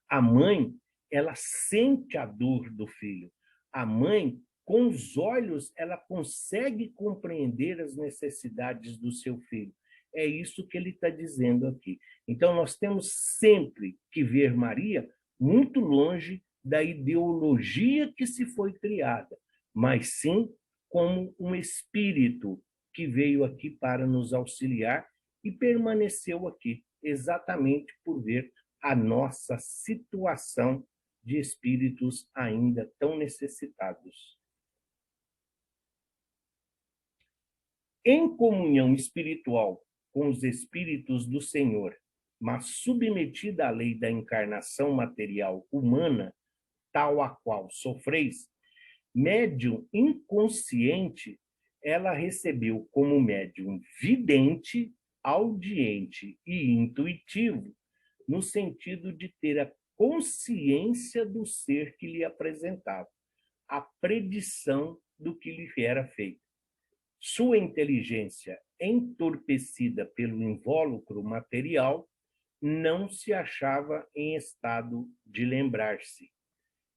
A mãe, ela sente a dor do filho. A mãe, com os olhos, ela consegue compreender as necessidades do seu filho. É isso que ele está dizendo aqui. Então, nós temos sempre que ver Maria muito longe da ideologia que se foi criada, mas sim como um espírito que veio aqui para nos auxiliar e permaneceu aqui, exatamente por ver a nossa situação de espíritos ainda tão necessitados. Em comunhão espiritual com os espíritos do Senhor, mas submetida à lei da encarnação material humana, tal a qual sofreis, médium inconsciente, ela recebeu como médium vidente, audiente e intuitivo, no sentido de ter a consciência do ser que lhe apresentava, a predição do que lhe era feito. Sua inteligência, entorpecida pelo invólucro material, não se achava em estado de lembrar-se.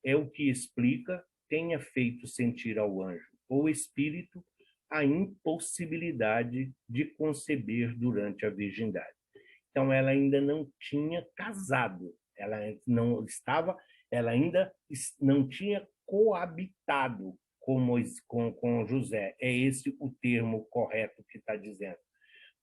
É o que explica tenha feito sentir ao anjo ou espírito a impossibilidade de conceber durante a virgindade. Então, ela ainda não tinha casado, ela ainda não tinha coabitado com José. É esse o termo correto que está dizendo.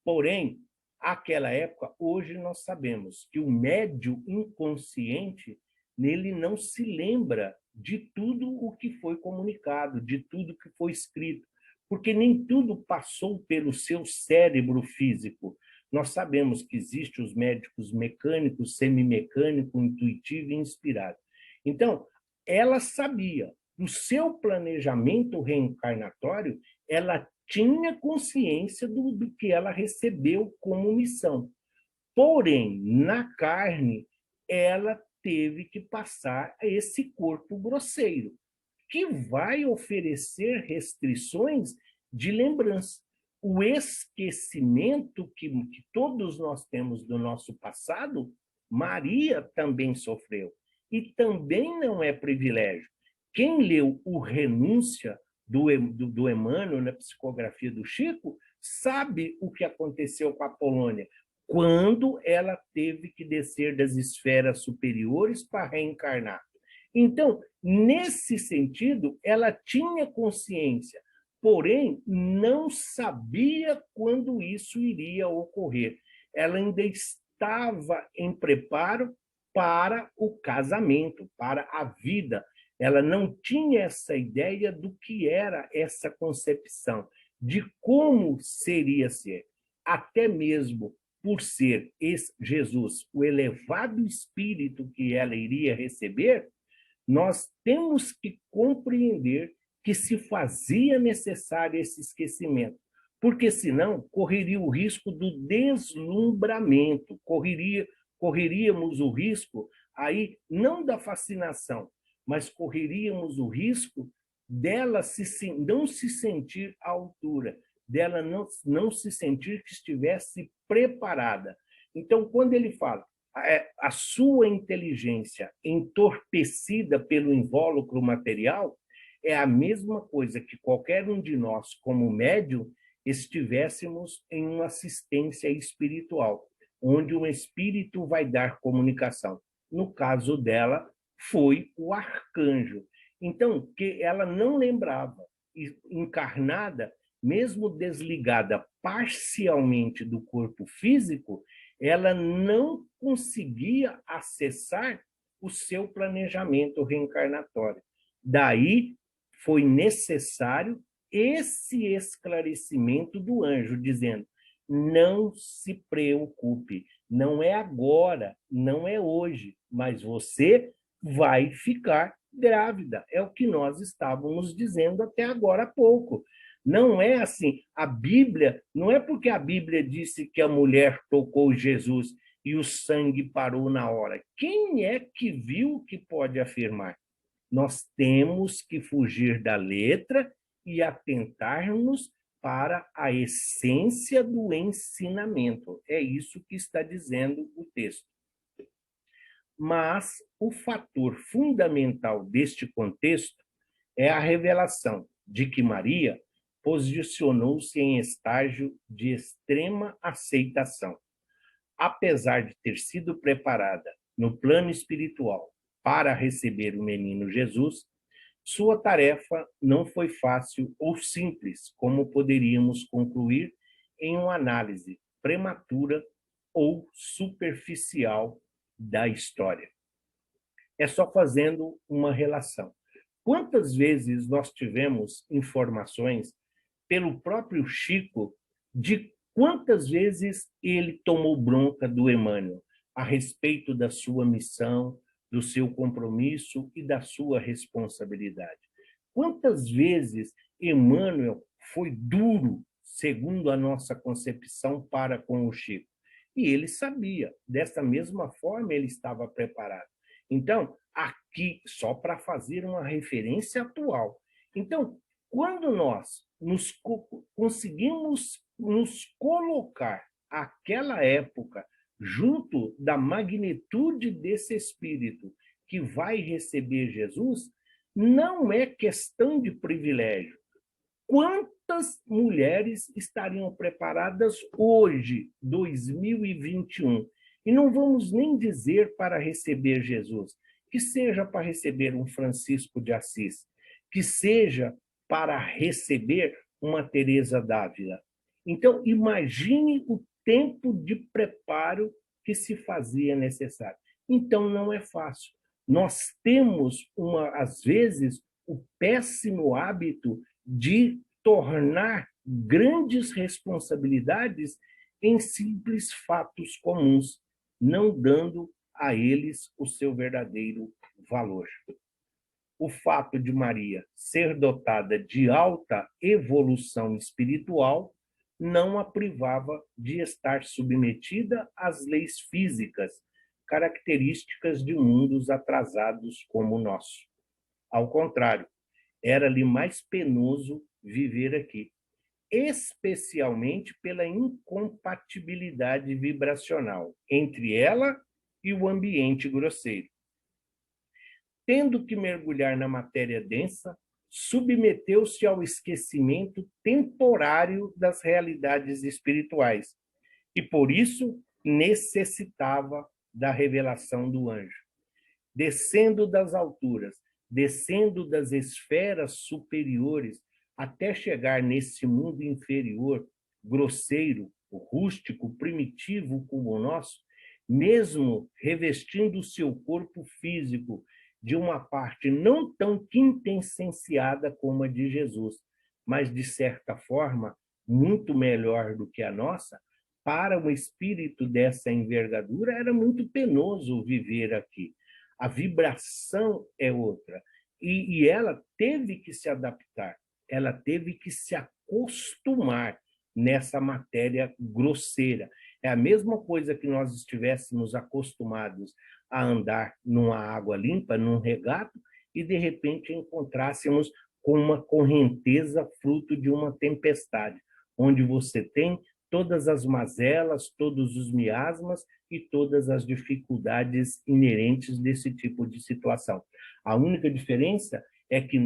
Porém, aquela época, hoje nós sabemos que o médio inconsciente, nele não se lembra de tudo o que foi comunicado, de tudo que foi escrito, porque nem tudo passou pelo seu cérebro físico. Nós sabemos que existem os médicos mecânicos, semimecânico, intuitivo e inspirado. Então, ela sabia, do seu planejamento reencarnatório, ela tinha consciência do que ela recebeu como missão. Porém, na carne, ela teve que passar a esse corpo grosseiro, que vai oferecer restrições de lembrança. O esquecimento que todos nós temos do nosso passado, Maria também sofreu. E também não é privilégio. Quem leu o Renúncia do Emmanuel, na psicografia do Chico, sabe o que aconteceu com a Polônia, quando ela teve que descer das esferas superiores para reencarnar. Então, nesse sentido, ela tinha consciência, porém, não sabia quando isso iria ocorrer. Ela ainda estava em preparo para o casamento, para a vida. Ela não tinha essa ideia do que era essa concepção, de como seria ser. Até mesmo por ser Jesus, o elevado espírito que ela iria receber, nós temos que compreender que se fazia necessário esse esquecimento, porque senão correria o risco do deslumbramento, correríamos o risco aí não da fascinação, mas correríamos o risco dela não se sentir à altura, dela não se sentir que estivesse preparada. Então, quando ele fala a sua inteligência entorpecida pelo invólucro material, é a mesma coisa que qualquer um de nós, como médium, estivéssemos em uma assistência espiritual, onde um espírito vai dar comunicação. No caso dela, foi o arcanjo. Então, que ela não lembrava, encarnada, mesmo desligada parcialmente do corpo físico, ela não conseguia acessar o seu planejamento reencarnatório. Daí foi necessário esse esclarecimento do anjo, dizendo: não se preocupe, não é agora, não é hoje, mas você vai ficar grávida. É o que nós estávamos dizendo até agora há pouco. Não é assim. A Bíblia, não é porque a Bíblia disse que a mulher tocou Jesus e o sangue parou na hora. Quem é que viu que pode afirmar? Nós temos que fugir da letra e atentar-nos para a essência do ensinamento. É isso que está dizendo o texto. Mas o fator fundamental deste contexto é a revelação de que Maria posicionou-se em estágio de extrema aceitação. Apesar de ter sido preparada no plano espiritual para receber o menino Jesus, Sua tarefa não foi fácil ou simples, como poderíamos concluir em uma análise prematura ou superficial da história. É só fazendo uma relação. Quantas vezes nós tivemos informações pelo próprio Chico de quantas vezes ele tomou bronca do Emmanuel a respeito da sua missão, do seu compromisso e da sua responsabilidade? Quantas vezes Emmanuel foi duro, segundo a nossa concepção, para com o Chico? E ele sabia, dessa mesma forma ele estava preparado. Então, aqui, só para fazer uma referência atual. Então, quando nós conseguimos nos colocar aquela época junto da magnitude desse espírito que vai receber Jesus, não é questão de privilégio. Quantas mulheres estariam preparadas hoje, 2021? E não vamos nem dizer para receber Jesus, que seja para receber um Francisco de Assis, que seja para receber uma Teresa d'Ávila. Então, imagine o tempo de preparo que se fazia necessário. Então, não é fácil. Nós temos, às vezes, o péssimo hábito de tornar grandes responsabilidades em simples fatos comuns, não dando a eles o seu verdadeiro valor. O fato de Maria ser dotada de alta evolução espiritual não a privava de estar submetida às leis físicas, características de mundos atrasados como o nosso. Ao contrário, era-lhe mais penoso viver aqui, especialmente pela incompatibilidade vibracional entre ela e o ambiente grosseiro. Tendo que mergulhar na matéria densa, submeteu-se ao esquecimento temporário das realidades espirituais e, por isso, necessitava da revelação do anjo. Descendo das alturas, descendo das esferas superiores, até chegar nesse mundo inferior, grosseiro, rústico, primitivo como o nosso, mesmo revestindo o seu corpo físico de uma parte não tão quintessenciada como a de Jesus, mas, de certa forma, muito melhor do que a nossa, para um espírito dessa envergadura era muito penoso viver aqui. A vibração é outra. E ela teve que se adaptar, ela teve que se acostumar nessa matéria grosseira. É a mesma coisa que nós estivéssemos acostumados a andar numa água limpa, num regato, e de repente encontrássemos com uma correnteza fruto de uma tempestade, onde você tem todas as mazelas, todos os miasmas e todas as dificuldades inerentes desse tipo de situação. A única diferença é que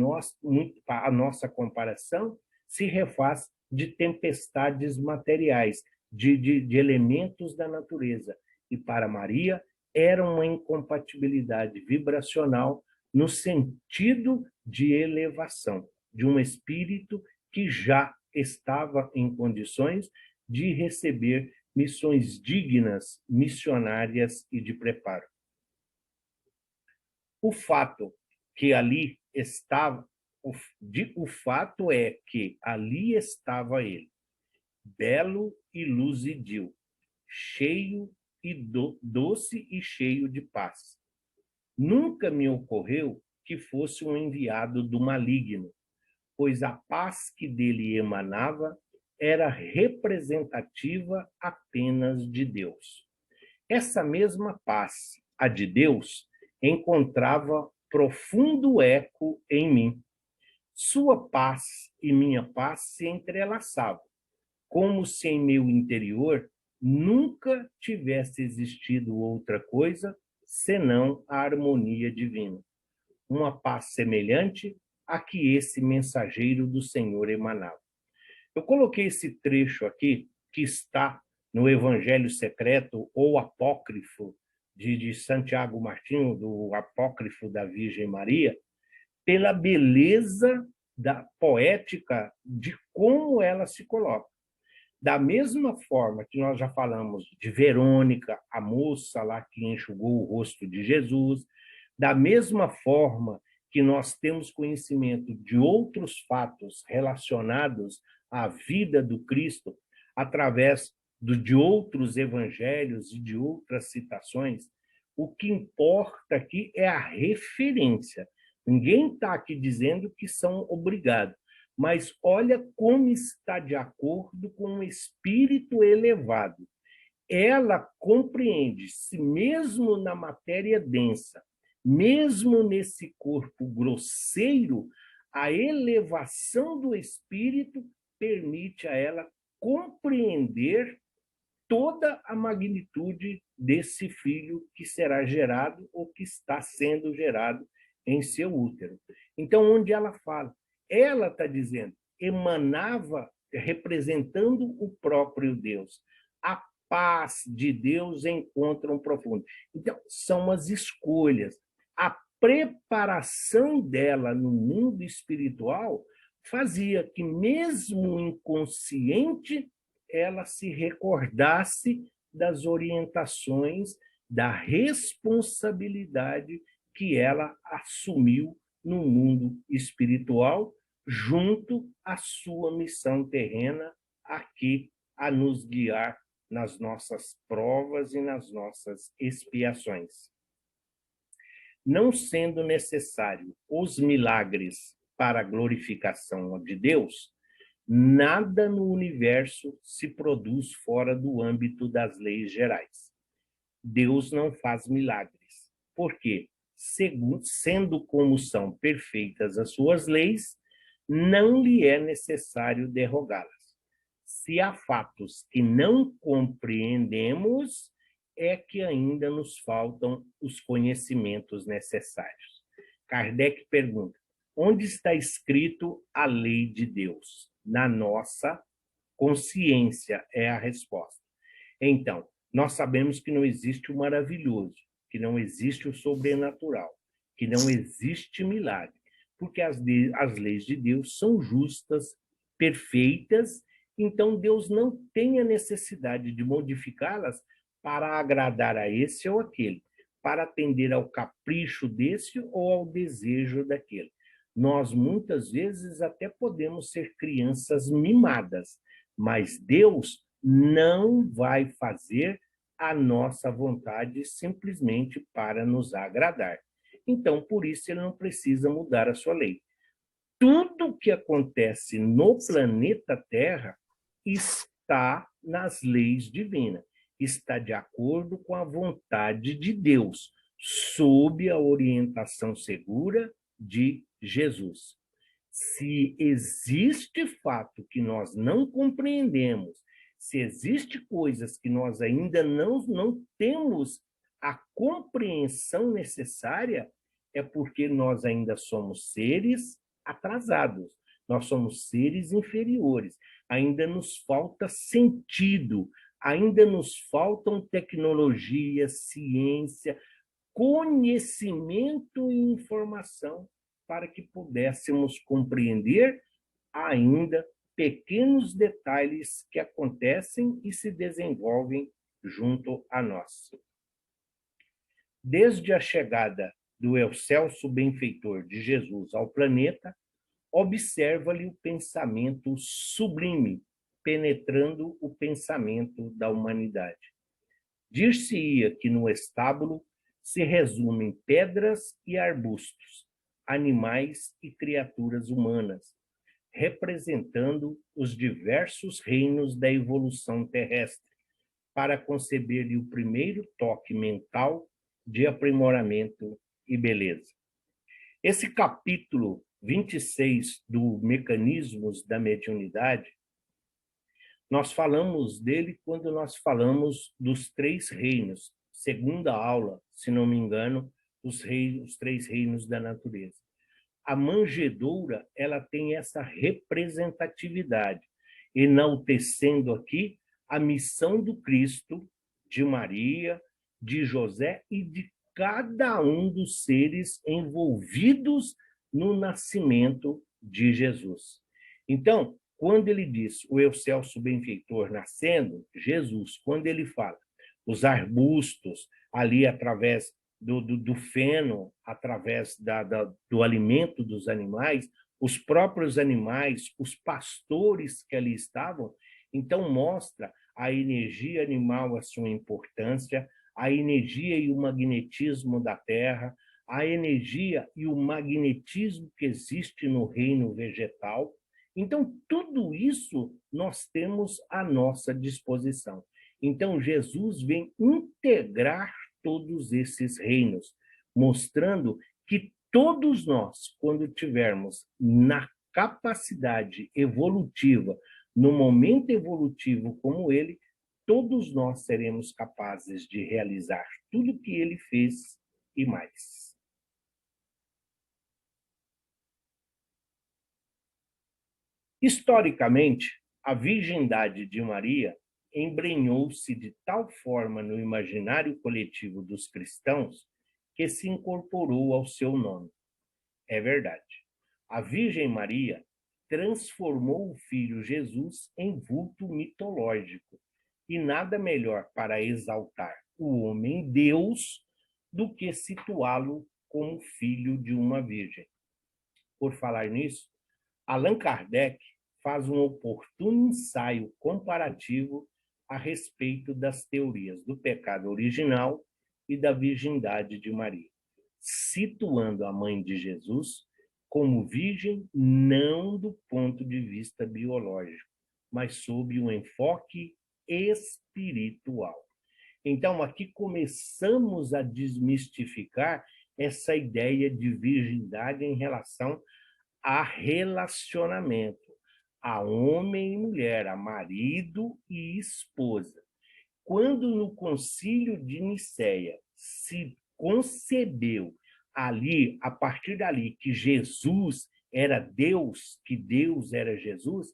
a nossa comparação se refaz de tempestades materiais, de elementos da natureza. E para Maria era uma incompatibilidade vibracional no sentido de elevação, de um espírito que já estava em condições de receber missões dignas, missionárias e de preparo. O fato que ali estava, o fato é que ali estava ele, belo e luzidio, cheio e doce e cheio de paz. Nunca me ocorreu que fosse um enviado do maligno, pois a paz que dele emanava era representativa apenas de Deus. Essa mesma paz, a de Deus, encontrava profundo eco em mim. Sua paz e minha paz se entrelaçavam, como se em meu interior nunca tivesse existido outra coisa senão a harmonia divina. Uma paz semelhante à que esse mensageiro do Senhor emanava. Eu coloquei esse trecho aqui, que está no Evangelho Secreto ou Apócrifo de Santiago Martinho, do Apócrifo da Virgem Maria, pela beleza da poética de como ela se coloca. Da mesma forma que nós já falamos de Verônica, a moça lá que enxugou o rosto de Jesus, da mesma forma que nós temos conhecimento de outros fatos relacionados à vida do Cristo, através de outros evangelhos e de outras citações, o que importa aqui é a referência. Ninguém está aqui dizendo que são obrigados, mas olha como está de acordo com o espírito elevado. Ela compreende, se mesmo na matéria densa, mesmo nesse corpo grosseiro, a elevação do espírito permite a ela compreender toda a magnitude desse filho que será gerado ou que está sendo gerado em seu útero. Então, onde ela fala, ela está dizendo, emanava, representando o próprio Deus. A paz de Deus encontra um profundo. Então, são as escolhas. A preparação dela no mundo espiritual fazia que, mesmo inconsciente, ela se recordasse das orientações, da responsabilidade que ela assumiu no mundo espiritual, junto à sua missão terrena, aqui a nos guiar nas nossas provas e nas nossas expiações. Não sendo necessário os milagres para a glorificação de Deus, nada no universo se produz fora do âmbito das leis gerais. Deus não faz milagres. Por quê? Sendo como são perfeitas as suas leis, não lhe é necessário derrogá-las. Se há fatos que não compreendemos, é que ainda nos faltam os conhecimentos necessários. Kardec pergunta: onde está escrito a lei de Deus? Na nossa consciência, é a resposta. Então, nós sabemos que não existe o maravilhoso, que não existe o sobrenatural, que não existe milagre, porque as leis de Deus são justas, perfeitas, então Deus não tem a necessidade de modificá-las para agradar a esse ou aquele, para atender ao capricho desse ou ao desejo daquele. Nós, muitas vezes, até podemos ser crianças mimadas, mas Deus não vai fazer a nossa vontade simplesmente para nos agradar. Então, por isso, ele não precisa mudar a sua lei. Tudo que acontece no planeta Terra está nas leis divinas, está de acordo com a vontade de Deus, sob a orientação segura de Jesus. Se existe fato que nós não compreendemos, se existe coisas que nós ainda não temos a compreensão necessária, é porque nós ainda somos seres atrasados, nós somos seres inferiores, ainda nos falta sentido, ainda nos faltam tecnologia, ciência, conhecimento e informação para que pudéssemos compreender ainda pequenos detalhes que acontecem e se desenvolvem junto a nós. Desde a chegada do excelso benfeitor de Jesus ao planeta, observa-lhe o pensamento sublime, penetrando o pensamento da humanidade. Dir-se-ia que no estábulo se resumem pedras e arbustos, animais e criaturas humanas, representando os diversos reinos da evolução terrestre, para conceber-lhe o primeiro toque mental de aprimoramento e beleza. Esse capítulo 26 do Mecanismos da Mediunidade, nós falamos dele quando nós falamos dos três reinos, segunda aula, se não me engano, os três reinos da natureza. A manjedoura, ela tem essa representatividade, enaltecendo aqui a missão do Cristo, de Maria, de José e de cada um dos seres envolvidos no nascimento de Jesus. Então, quando ele diz o Excelso Benfeitor nascendo, Jesus, quando ele fala os arbustos ali através do feno, através do alimento dos animais, os próprios animais, os pastores que ali estavam, então mostra a energia animal, a sua importância, a energia e o magnetismo da terra, a energia e o magnetismo que existe no reino vegetal. Então, tudo isso nós temos à nossa disposição. Então, Jesus vem integrar todos esses reinos, mostrando que todos nós, quando tivermos na capacidade evolutiva, no momento evolutivo como ele, todos nós seremos capazes de realizar tudo que ele fez e mais. Historicamente, a virgindade de Maria embrenhou-se de tal forma no imaginário coletivo dos cristãos que se incorporou ao seu nome. É verdade. A Virgem Maria transformou o filho Jesus em vulto mitológico, e nada melhor para exaltar o homem Deus do que situá-lo como filho de uma virgem. Por falar nisso, Allan Kardec faz um oportuno ensaio comparativo a respeito das teorias do pecado original e da virgindade de Maria, situando a mãe de Jesus como virgem não do ponto de vista biológico, mas sob um enfoque espiritual. Então, aqui começamos a desmistificar essa ideia de virgindade em relação a relacionamento, a homem e mulher, a marido e esposa. Quando no Concílio de Nicéia se concebeu ali, a partir dali, que Jesus era Deus, que Deus era Jesus,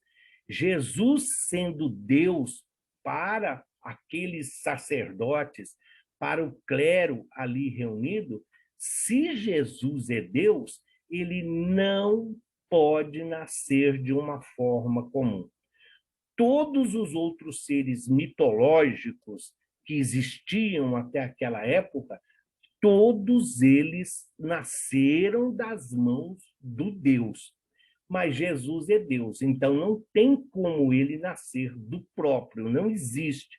Jesus sendo Deus para aqueles sacerdotes, para o clero ali reunido, se Jesus é Deus, ele não pode nascer de uma forma comum. Todos os outros seres mitológicos que existiam até aquela época, todos eles nasceram das mãos do Deus. Mas Jesus é Deus, então não tem como ele nascer do próprio, não existe.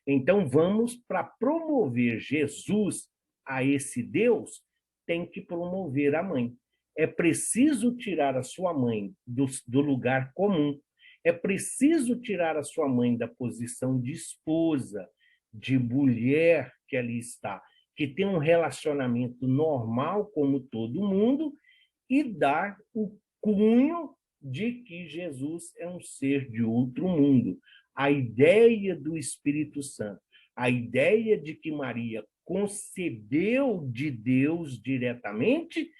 Então vamos, para promover Jesus a esse Deus, tem que promover a mãe. É preciso tirar a sua mãe do lugar comum. É preciso tirar a sua mãe da posição de esposa, de mulher que ali está, que tem um relacionamento normal como todo mundo, e dar o cunho de que Jesus é um ser de outro mundo. A ideia do Espírito Santo, a ideia de que Maria concebeu de Deus diretamente,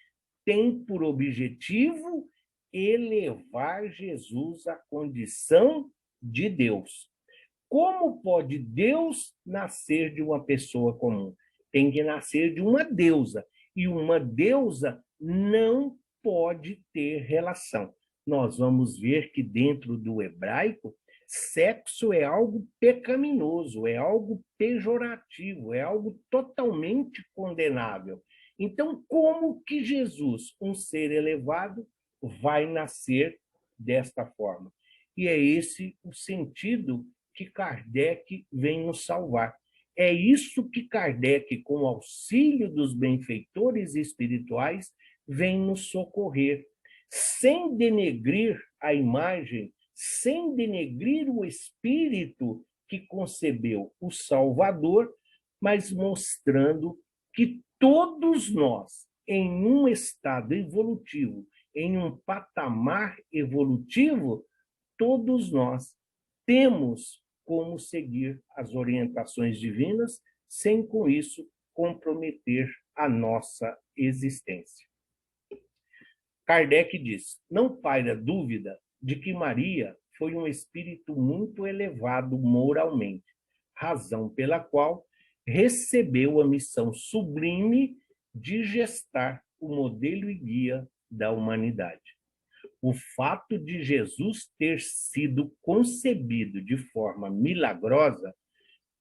tem por objetivo elevar Jesus à condição de Deus. Como pode Deus nascer de uma pessoa comum? Tem que nascer de uma deusa. E uma deusa não pode ter relação. Nós vamos ver que dentro do hebraico, sexo é algo pecaminoso, é algo pejorativo, é algo totalmente condenável. Então, como que Jesus, um ser elevado, vai nascer desta forma? E é esse o sentido que Kardec vem nos salvar. É isso que Kardec, com o auxílio dos benfeitores espirituais, vem nos socorrer, sem denegrir a imagem, sem denegrir o espírito que concebeu o Salvador, mas mostrando que todos nós, em um estado evolutivo, em um patamar evolutivo, todos nós temos como seguir as orientações divinas, sem com isso comprometer a nossa existência. Kardec diz: não paira dúvida de que Maria foi um espírito muito elevado moralmente, razão pela qual recebeu a missão sublime de gestar o modelo e guia da humanidade. O fato de Jesus ter sido concebido de forma milagrosa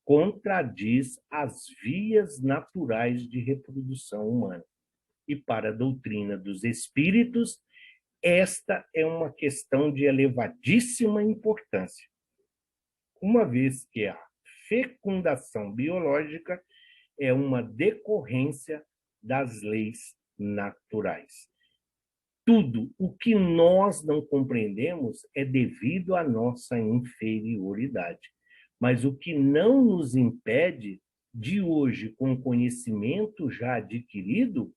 contradiz as vias naturais de reprodução humana. E para a doutrina dos espíritos, esta é uma questão de elevadíssima importância, uma vez que a fecundação biológica é uma decorrência das leis naturais. Tudo o que nós não compreendemos é devido à nossa inferioridade. Mas o que não nos impede de hoje, com o conhecimento já adquirido,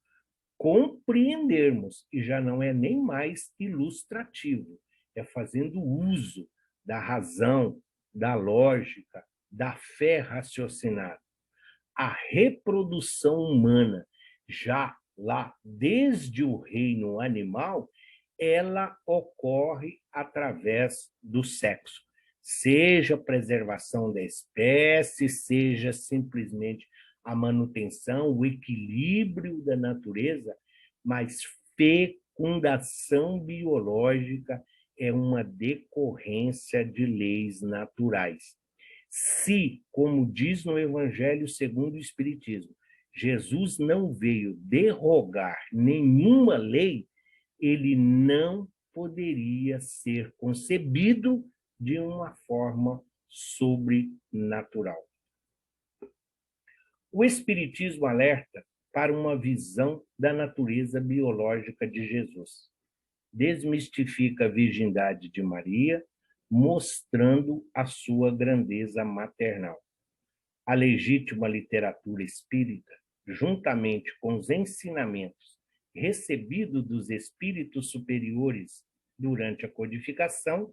compreendermos, e já não é nem mais ilustrativo, é fazendo uso da razão, da lógica, da fé raciocinada. A reprodução humana, já lá desde o reino animal, ela ocorre através do sexo. Seja a preservação da espécie, seja simplesmente a manutenção, o equilíbrio da natureza, mas fecundação biológica é uma decorrência de leis naturais. Se, como diz no Evangelho segundo o Espiritismo, Jesus não veio derrogar nenhuma lei, ele não poderia ser concebido de uma forma sobrenatural. O Espiritismo alerta para uma visão da natureza biológica de Jesus. Desmistifica a virgindade de Maria, mostrando a sua grandeza maternal. A legítima literatura espírita, juntamente com os ensinamentos recebidos dos espíritos superiores durante a codificação,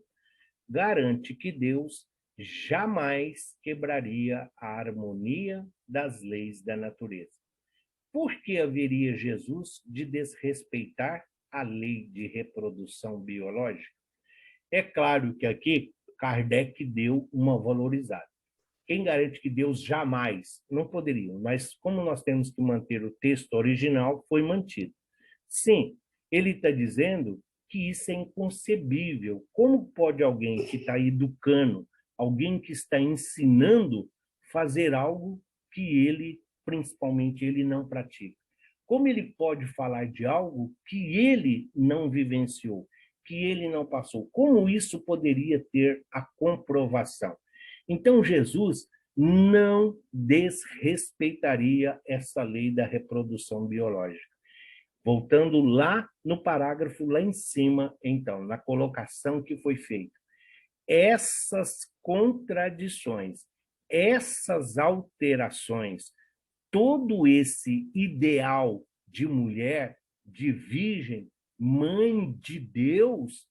garante que Deus jamais quebraria a harmonia das leis da natureza. Por que haveria Jesus de desrespeitar a lei de reprodução biológica? É claro que aqui Kardec deu uma valorizada. Quem garante que Deus jamais, não poderia, mas como nós temos que manter o texto original, foi mantido. Sim, ele está dizendo que isso é inconcebível. Como pode alguém que está educando, alguém que está ensinando, fazer algo que ele, principalmente, ele não pratica? Como ele pode falar de algo que ele não vivenciou, que ele não passou? Como isso poderia ter a comprovação? Então, Jesus não desrespeitaria essa lei da reprodução biológica. Voltando lá no parágrafo lá em cima, então, na colocação que foi feita. Essas contradições, essas alterações, todo esse ideal de mulher, de virgem, mãe de Deus,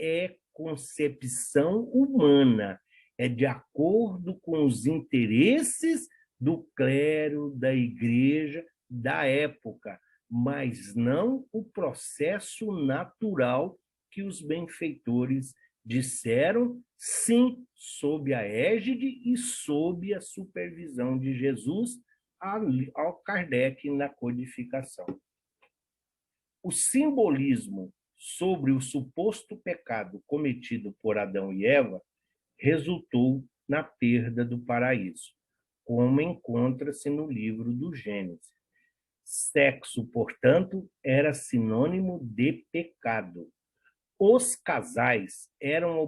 é concepção humana, é de acordo com os interesses do clero, da igreja, da época, mas não o processo natural que os benfeitores disseram, sim, sob a égide e sob a supervisão de Jesus ao Kardec na codificação. O simbolismo sobre o suposto pecado cometido por Adão e Eva resultou na perda do paraíso, como encontra-se no livro do Gênesis. Sexo, portanto, era sinônimo de pecado. Os casais eram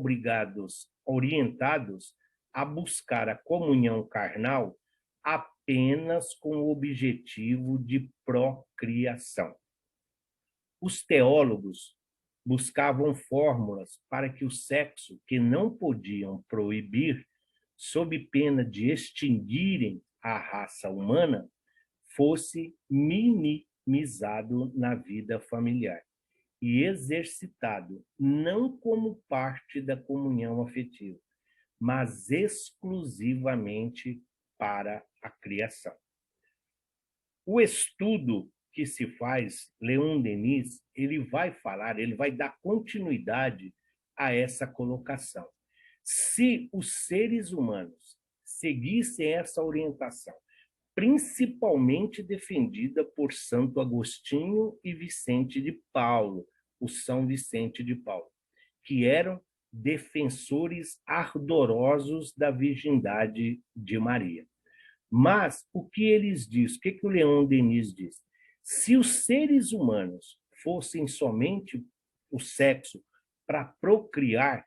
orientados a buscar a comunhão carnal apenas com o objetivo de procriação. Os teólogos buscavam fórmulas para que o sexo, que não podiam proibir, sob pena de extinguirem a raça humana, fosse minimizado na vida familiar e exercitado não como parte da comunhão afetiva, mas exclusivamente para a criação. O estudo que se faz, Leon Denis, ele vai falar, ele vai dar continuidade a essa colocação. Se os seres humanos seguissem essa orientação, principalmente defendida por Santo Agostinho e Vicente de Paulo, o São Vicente de Paulo, que eram defensores ardorosos da virgindade de Maria. Mas o que eles dizem? O que o Leon Denis diz? Se os seres humanos fossem somente o sexo para procriar,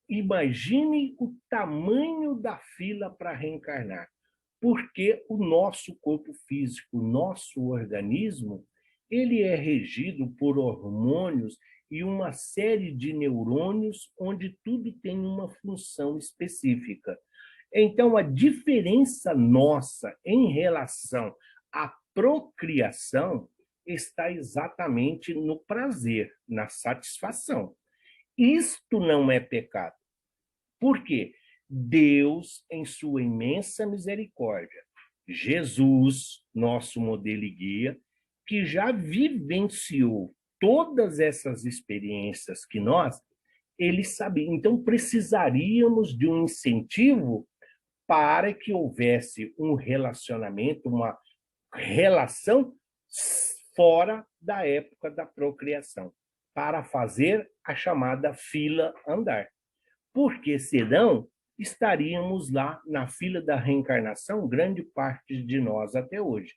imagine o tamanho da fila para reencarnar, porque o nosso corpo físico, o nosso organismo, ele é regido por hormônios e uma série de neurônios onde tudo tem uma função específica. Então, a diferença nossa em relação à procriação está exatamente no prazer, na satisfação. Isto não é pecado. Por quê? Deus, em sua imensa misericórdia, Jesus, nosso modelo e guia, que já vivenciou todas essas experiências que nós, ele sabia. Então, precisaríamos de um incentivo para que houvesse um relacionamento, uma relação fora da época da procriação, para fazer a chamada fila andar. Porque senão estaríamos lá na fila da reencarnação, grande parte de nós até hoje.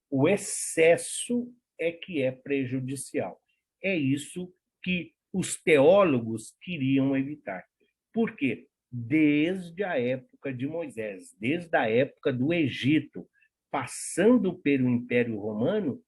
O excesso é que é prejudicial. É isso que os teólogos queriam evitar. Por quê? Desde a época de Moisés, desde a época do Egito, passando pelo Império Romano,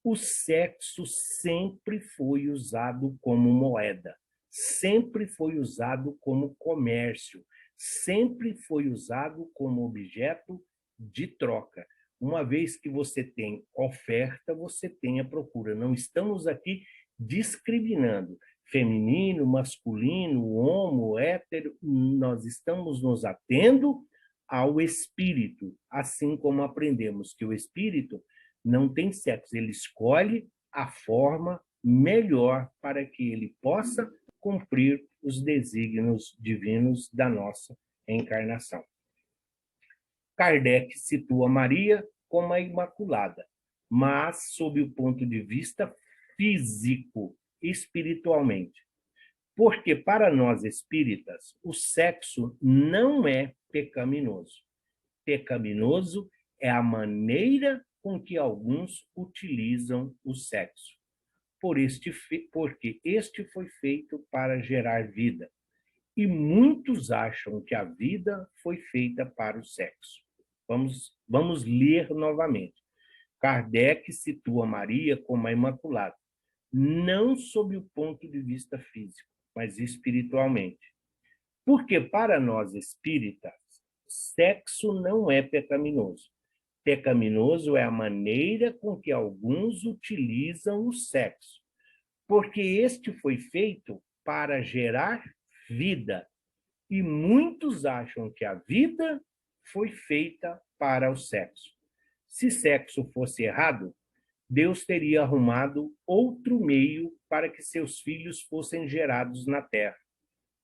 o sexo sempre foi usado como moeda, sempre foi usado como comércio, sempre foi usado como objeto de troca. Uma vez que você tem oferta, você tem a procura. Não estamos aqui discriminando feminino, masculino, homo, hétero, nós estamos nos atendo ao espírito, assim como aprendemos que o espírito não tem sexo, ele escolhe a forma melhor para que ele possa cumprir os desígnios divinos da nossa encarnação. Kardec situa Maria como a Imaculada, mas sob o ponto de vista físico, espiritualmente. Porque para nós espíritas, o sexo não é pecaminoso. Pecaminoso é a maneira com que alguns utilizam o sexo. Porque este foi feito para gerar vida. E muitos acham que a vida foi feita para o sexo. Vamos ler novamente. Kardec situa Maria como a Imaculada, não sob o ponto de vista físico, mas espiritualmente. Porque para nós espíritas, sexo não é pecaminoso. Pecaminoso é a maneira com que alguns utilizam o sexo, porque este foi feito para gerar vida. E muitos acham que a vida foi feita para o sexo. Se sexo fosse errado, Deus teria arrumado outro meio para que seus filhos fossem gerados na terra.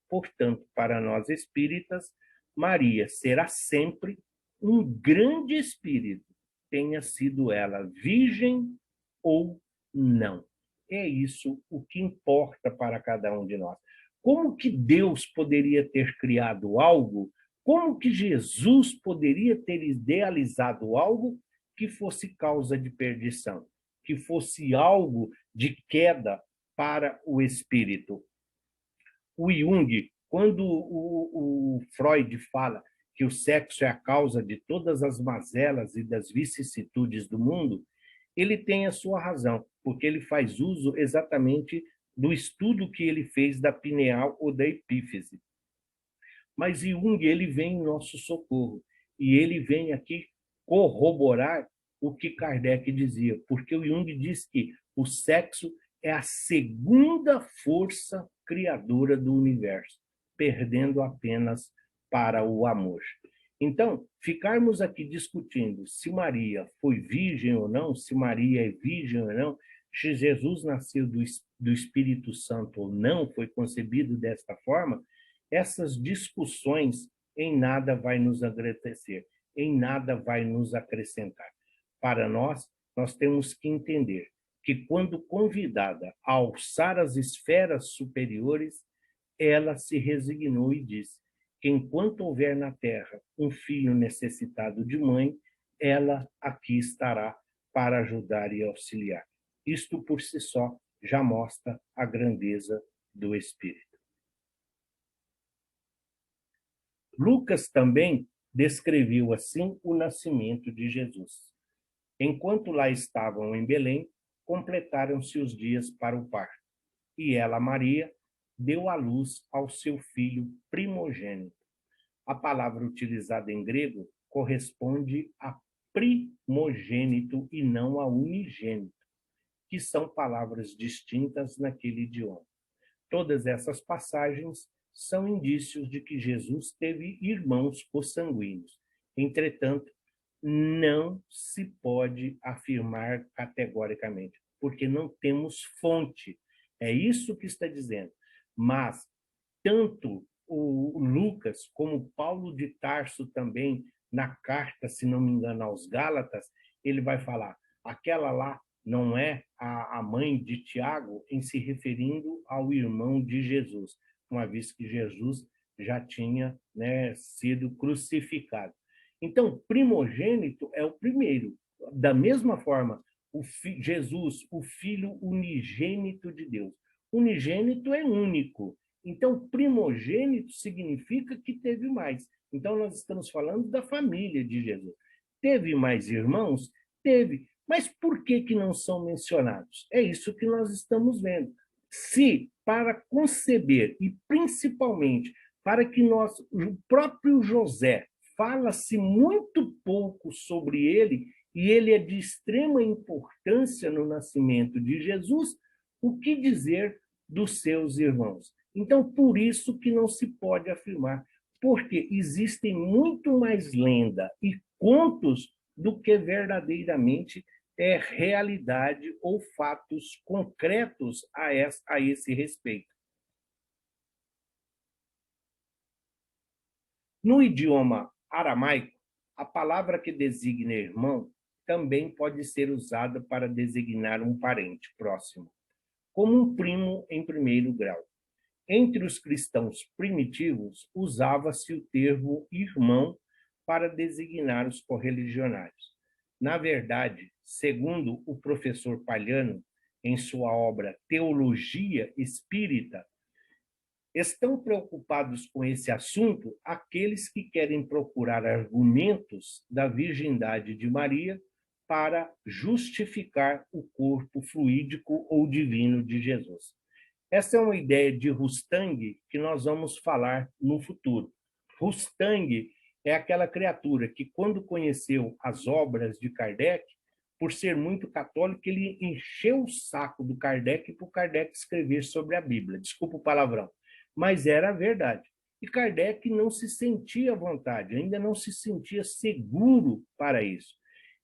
Portanto, para nós espíritas, Maria será sempre um grande espírito, tenha sido ela virgem ou não. É isso o que importa para cada um de nós. Como que Deus poderia ter criado algo? Como que Jesus poderia ter idealizado algo que fosse causa de perdição, que fosse algo de queda para o espírito? O Jung, quando o Freud fala que o sexo é a causa de todas as mazelas e das vicissitudes do mundo, ele tem a sua razão, porque ele faz uso exatamente do estudo que ele fez da pineal ou da epífise. Mas Jung, ele vem em nosso socorro, e ele vem aqui corroborar o que Kardec dizia, porque o Jung diz que o sexo é a segunda força criadora do universo, perdendo apenas para o amor. Então, ficarmos aqui discutindo se Maria foi virgem ou não, se Maria é virgem ou não, se Jesus nasceu do Espírito Santo ou não, foi concebido desta forma, essas discussões em nada vai nos agradecer. em nada vai nos acrescentar. Para nós, nós temos que entender que quando convidada a alçar as esferas superiores, ela se resignou e disse que enquanto houver na terra um filho necessitado de mãe, ela aqui estará para ajudar e auxiliar. Isto por si só já mostra a grandeza do Espírito. Lucas também descreveu assim o nascimento de Jesus. Enquanto lá estavam em Belém, completaram-se os dias para o parto, e ela, Maria, deu à luz ao seu filho primogênito. A palavra utilizada em grego corresponde a primogênito e não a unigênito, que são palavras distintas naquele idioma. Todas essas passagens são indícios de que Jesus teve irmãos consanguíneos. Entretanto, não se pode afirmar categoricamente, porque não temos fonte. É isso que está dizendo. Mas tanto o Lucas como Paulo de Tarso também, na carta, se não me engano, aos Gálatas, ele vai falar, aquela lá não é a mãe de Tiago, em se referindo ao irmão de Jesus, uma vez que Jesus já tinha, né, sido crucificado. Então, primogênito é o primeiro. Da mesma forma, Jesus, o Filho unigênito de Deus. Unigênito é único. Então, primogênito significa que teve mais. Então, nós estamos falando da família de Jesus. Teve mais irmãos? Teve. Mas por que não são mencionados? É isso que nós estamos vendo. Se, para conceber, e principalmente para que nós, o próprio José, fala-se muito pouco sobre ele, e ele é de extrema importância no nascimento de Jesus, o que dizer dos seus irmãos? Então, por isso que não se pode afirmar, porque existem muito mais lenda e contos do que verdadeiramente é realidade ou fatos concretos a esse respeito. No idioma aramaico, a palavra que designa irmão também pode ser usada para designar um parente próximo, como um primo em primeiro grau. Entre os cristãos primitivos, usava-se o termo irmão para designar os correligionários. Na verdade, segundo o professor Palhano, em sua obra Teologia Espírita, estão preocupados com esse assunto aqueles que querem procurar argumentos da virgindade de Maria para justificar o corpo fluídico ou divino de Jesus. Essa é uma ideia de Rustang que nós vamos falar no futuro. Rustang é aquela criatura que, quando conheceu as obras de Kardec, por ser muito católico, ele encheu o saco do Kardec para o Kardec escrever sobre a Bíblia. Desculpa o palavrão, mas era a verdade. E Kardec não se sentia à vontade, ainda não se sentia seguro para isso.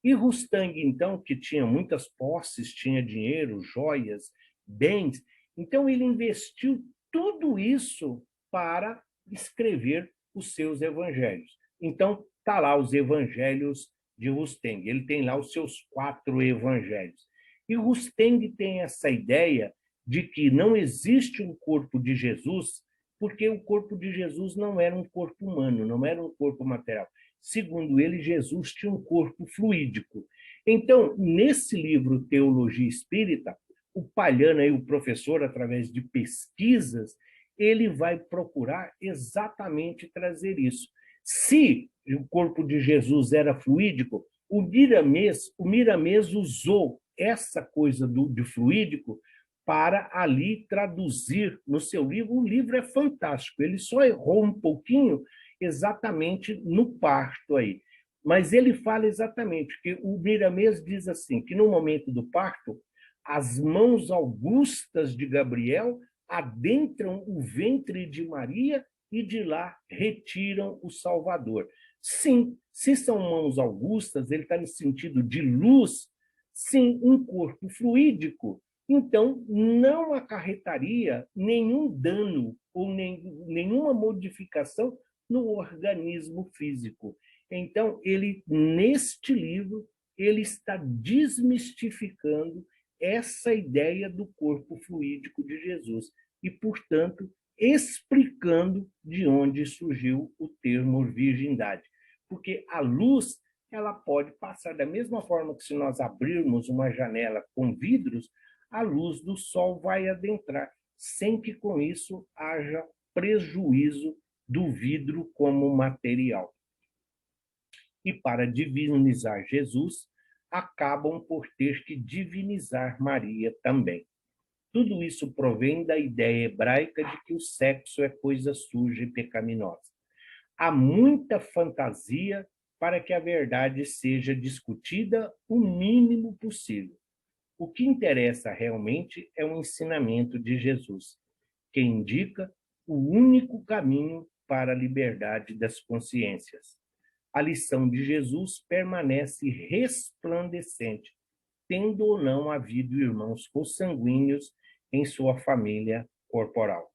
E Rustang, então, que tinha muitas posses, tinha dinheiro, joias, bens, então ele investiu tudo isso para escrever os seus evangelhos. Então, está lá os evangelhos de Rustang. Ele tem lá os seus 4 evangelhos. E Rustang tem essa ideia de que não existe um corpo de Jesus, porque o corpo de Jesus não era um corpo humano, não era um corpo material. Segundo ele, Jesus tinha um corpo fluídico. Então, nesse livro Teologia Espírita, o Palhano, aí, o professor, através de pesquisas, ele vai procurar exatamente trazer isso. Se o corpo de Jesus era fluídico, o Miramês usou essa coisa de fluídico para ali traduzir no seu livro. O livro é fantástico, ele só errou um pouquinho exatamente no parto aí. Mas ele fala exatamente que o Miramês diz assim, que no momento do parto, as mãos augustas de Gabriel adentram o ventre de Maria e de lá retiram o Salvador. Sim, se são mãos augustas, ele está no sentido de luz, sim, um corpo fluídico, então não acarretaria nenhum dano ou nenhuma modificação no organismo físico. Então, neste livro, ele está desmistificando essa ideia do corpo fluídico de Jesus e, portanto, explicando de onde surgiu o termo virgindade. Porque a luz, ela pode passar da mesma forma que se nós abrirmos uma janela com vidros, a luz do sol vai adentrar, sem que com isso haja prejuízo do vidro como material. E para divinizar Jesus, acabam por ter que divinizar Maria também. Tudo isso provém da ideia hebraica de que o sexo é coisa suja e pecaminosa. Há muita fantasia para que a verdade seja discutida o mínimo possível. O que interessa realmente é o ensinamento de Jesus, que indica o único caminho para a liberdade das consciências. A lição de Jesus permanece resplandecente, tendo ou não havido irmãos consanguíneos em sua família corporal.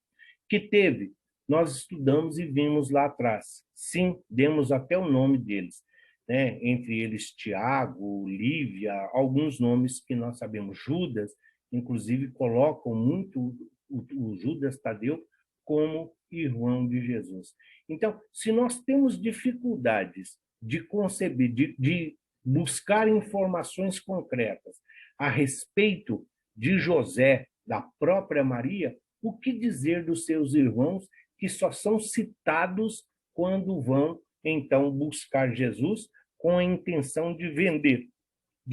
Que teve, nós estudamos e vimos lá atrás. Sim, demos até o nome deles, né? Entre eles Tiago, Lívia, alguns nomes que nós sabemos. Judas, inclusive, colocam muito o Judas Tadeu como irmão de Jesus. Então, se nós temos dificuldades de conceber, de buscar informações concretas a respeito de José, da própria Maria, o que dizer dos seus irmãos que só são citados quando vão, então, buscar Jesus com a intenção de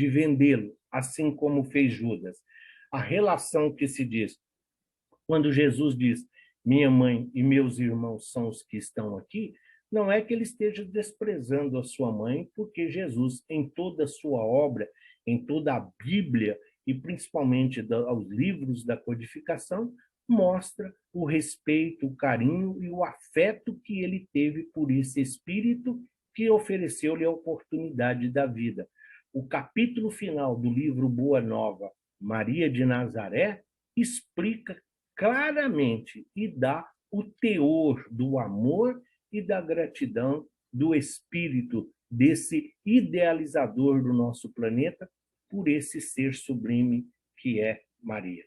vendê-lo, assim como fez Judas. A relação que se diz, quando Jesus diz, minha mãe e meus irmãos são os que estão aqui, não é que ele esteja desprezando a sua mãe, porque Jesus, em toda a sua obra, em toda a Bíblia, e principalmente aos livros da codificação, mostra o respeito, o carinho e o afeto que ele teve por esse espírito que ofereceu-lhe a oportunidade da vida. O capítulo final do livro Boa Nova, Maria de Nazaré, explica claramente e dá o teor do amor e da gratidão do espírito desse idealizador do nosso planeta por esse ser sublime que é Maria.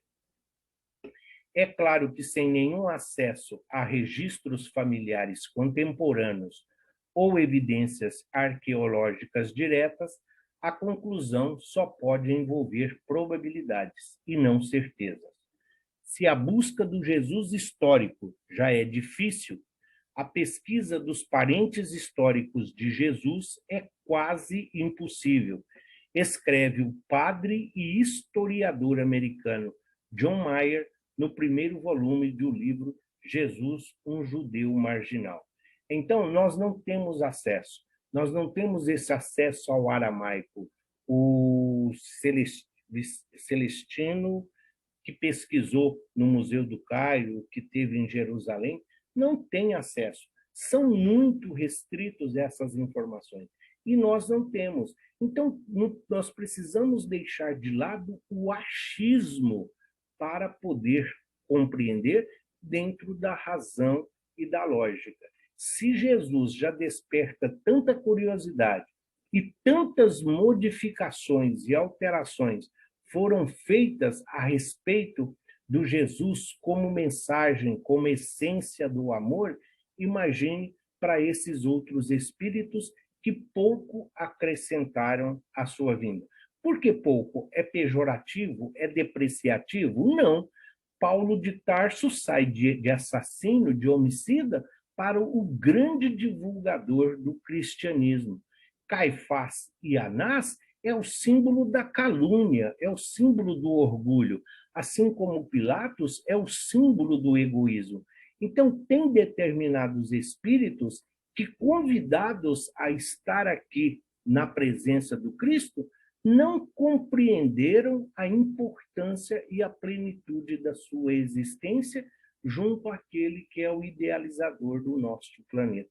É claro que sem nenhum acesso a registros familiares contemporâneos ou evidências arqueológicas diretas, a conclusão só pode envolver probabilidades e não certezas. Se a busca do Jesus histórico já é difícil, a pesquisa dos parentes históricos de Jesus é quase impossível, escreve o padre e historiador americano John Mayer no primeiro volume do livro Jesus, um judeu marginal. Então, nós não temos acesso, nós não temos esse acesso ao aramaico. O Celestino, que pesquisou no Museu do Cairo, que teve em Jerusalém, não tem acesso. São muito restritos essas informações. E nós não temos. Então, nós precisamos deixar de lado o achismo para poder compreender dentro da razão e da lógica. Se Jesus já desperta tanta curiosidade e tantas modificações e alterações foram feitas a respeito do Jesus como mensagem, como essência do amor, imagine para esses outros espíritos que pouco acrescentaram à sua vinda. Por que pouco? É pejorativo? É depreciativo? Não. Paulo de Tarso sai de assassino, de homicida, para o grande divulgador do cristianismo. Caifás e Anás é o símbolo da calúnia, é o símbolo do orgulho, assim como Pilatos é o símbolo do egoísmo. Então, tem determinados espíritos que, convidados a estar aqui na presença do Cristo, não compreenderam a importância e a plenitude da sua existência junto àquele que é o idealizador do nosso planeta.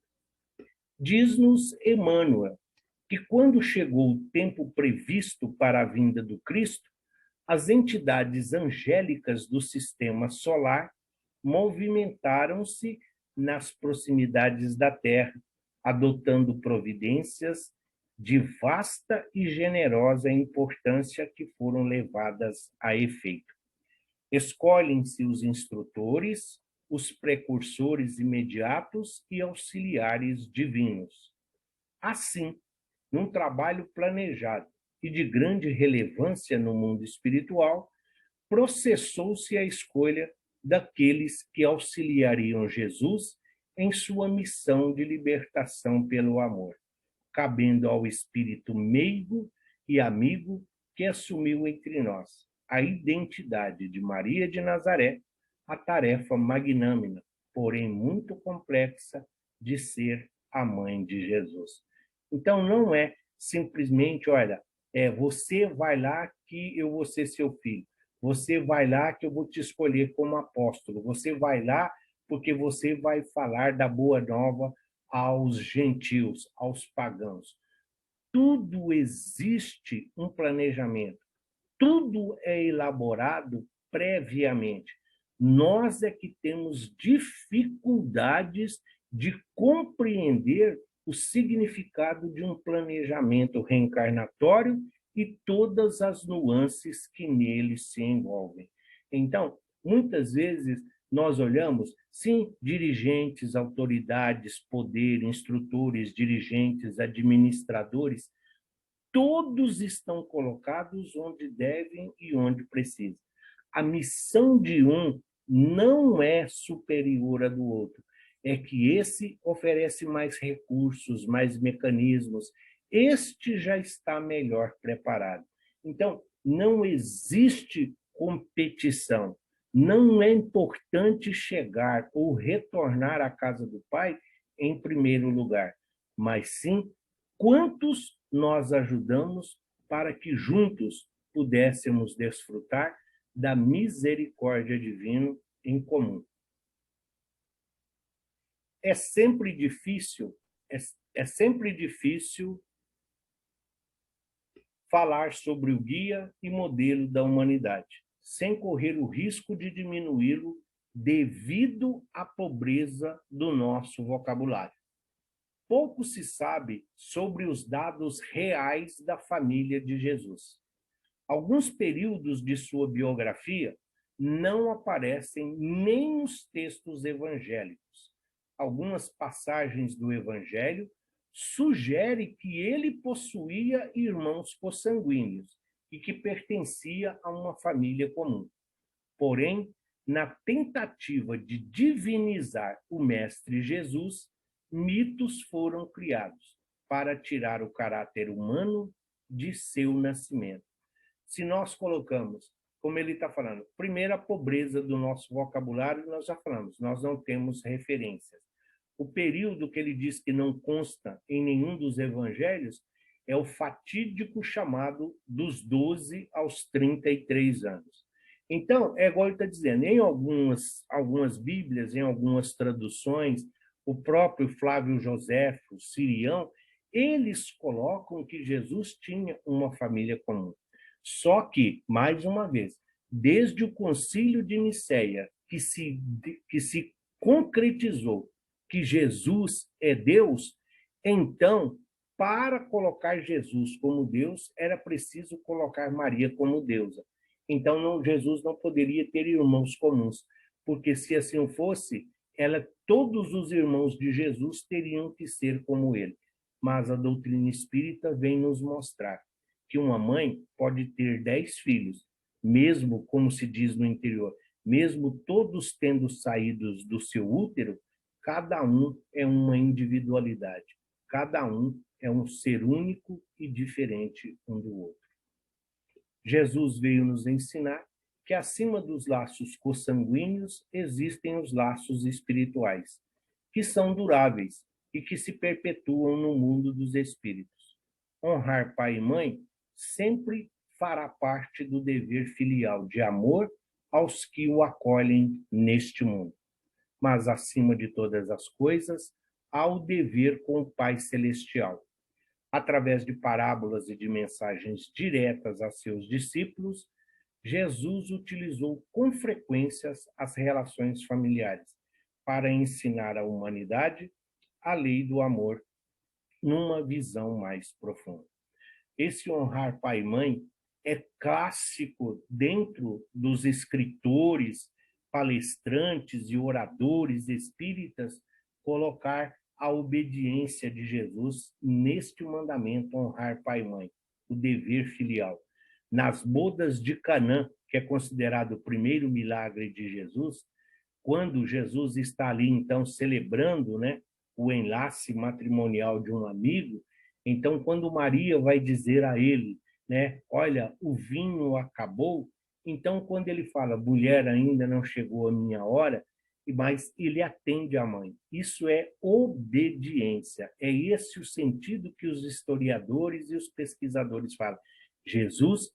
Diz-nos Emmanuel que, quando chegou o tempo previsto para a vinda do Cristo, as entidades angélicas do sistema solar movimentaram-se nas proximidades da Terra, adotando providências de vasta e generosa importância que foram levadas a efeito. Escolhem-se os instrutores, os precursores imediatos e auxiliares divinos. Assim, num trabalho planejado e de grande relevância no mundo espiritual, processou-se a escolha daqueles que auxiliariam Jesus em sua missão de libertação pelo amor, cabendo ao espírito meigo e amigo que assumiu entre nós a identidade de Maria de Nazaré, a tarefa magnânima, porém muito complexa, de ser a mãe de Jesus. Então, não é simplesmente, olha, você vai lá que eu vou ser seu filho, você vai lá que eu vou te escolher como apóstolo, você vai lá porque você vai falar da boa nova aos gentios, aos pagãos. Tudo existe um planejamento, tudo é elaborado previamente. Nós é que temos dificuldades de compreender o significado de um planejamento reencarnatório e todas as nuances que nele se envolvem. Então, muitas vezes nós olhamos, sim, dirigentes, autoridades, poder, instrutores, dirigentes, administradores, todos estão colocados onde devem e onde precisam. A missão de um não é superior à do outro, é que esse oferece mais recursos, mais mecanismos, este já está melhor preparado. Então, não existe competição. Não é importante chegar ou retornar à casa do Pai em primeiro lugar, mas sim quantos nós ajudamos para que juntos pudéssemos desfrutar da misericórdia divina em comum. É sempre difícil falar sobre o guia e modelo da humanidade, sem correr o risco de diminuí-lo devido à pobreza do nosso vocabulário. Pouco se sabe sobre os dados reais da família de Jesus. Alguns períodos de sua biografia não aparecem nem nos textos evangélicos. Algumas passagens do Evangelho sugerem que ele possuía irmãos consanguíneos e que pertencia a uma família comum. Porém, na tentativa de divinizar o Mestre Jesus, mitos foram criados para tirar o caráter humano de seu nascimento. Se nós colocamos, como ele está falando, primeiro a pobreza do nosso vocabulário, nós já falamos, nós não temos referências. O período que ele diz que não consta em nenhum dos evangelhos é o fatídico chamado dos 12 aos 33 anos. Então, é igual ele está dizendo, em algumas Bíblias, em algumas traduções, o próprio Flávio Joséfo, Sirião, eles colocam que Jesus tinha uma família comum. Só que, mais uma vez, desde o Concílio de Nicéia, que se concretizou que Jesus é Deus, então, para colocar Jesus como Deus, era preciso colocar Maria como deusa. Então, Jesus não poderia ter irmãos comuns, porque se assim fosse, todos os irmãos de Jesus teriam que ser como ele. Mas a doutrina espírita vem nos mostrar que uma mãe pode ter 10 filhos, mesmo, como se diz no interior, mesmo todos tendo saído do seu útero, cada um é uma individualidade, cada um é um ser único e diferente um do outro. Jesus veio nos ensinar que acima dos laços consanguíneos existem os laços espirituais, que são duráveis e que se perpetuam no mundo dos espíritos. Honrar pai e mãe sempre fará parte do dever filial de amor aos que o acolhem neste mundo. Mas, acima de todas as coisas, há o dever com o Pai Celestial. Através de parábolas e de mensagens diretas a seus discípulos, Jesus utilizou com frequência as relações familiares para ensinar à humanidade a lei do amor numa visão mais profunda. Esse honrar pai e mãe é clássico dentro dos escritores, palestrantes e oradores espíritas, colocar a obediência de Jesus neste mandamento, honrar pai e mãe, o dever filial. Nas bodas de Canaã, que é considerado o primeiro milagre de Jesus, quando Jesus está ali, então, celebrando, né, o enlace matrimonial de um amigo, então, quando Maria vai dizer a ele, né, olha, o vinho acabou, então, quando ele fala, mulher, ainda não chegou a minha hora, mas ele atende a mãe. Isso é obediência. É esse o sentido que os historiadores e os pesquisadores falam. Jesus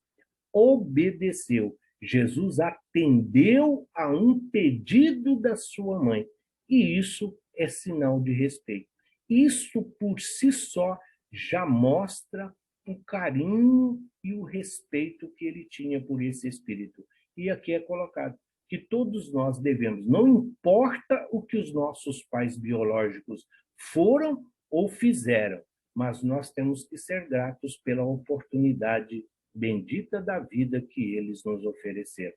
obedeceu. Jesus atendeu a um pedido da sua mãe. E isso é sinal de respeito. Isso, por si só, já mostra o carinho e o respeito que ele tinha por esse espírito. E aqui é colocado que todos nós devemos, não importa o que os nossos pais biológicos foram ou fizeram, mas nós temos que ser gratos pela oportunidade bendita da vida que eles nos ofereceram.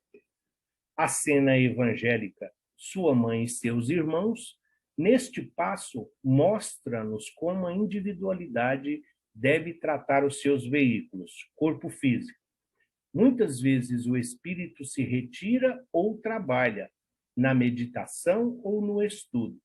A cena evangélica, sua mãe e seus irmãos, neste passo, mostra-nos como a individualidade deve tratar os seus veículos, corpo físico. Muitas vezes o espírito se retira ou trabalha na meditação ou no estudo.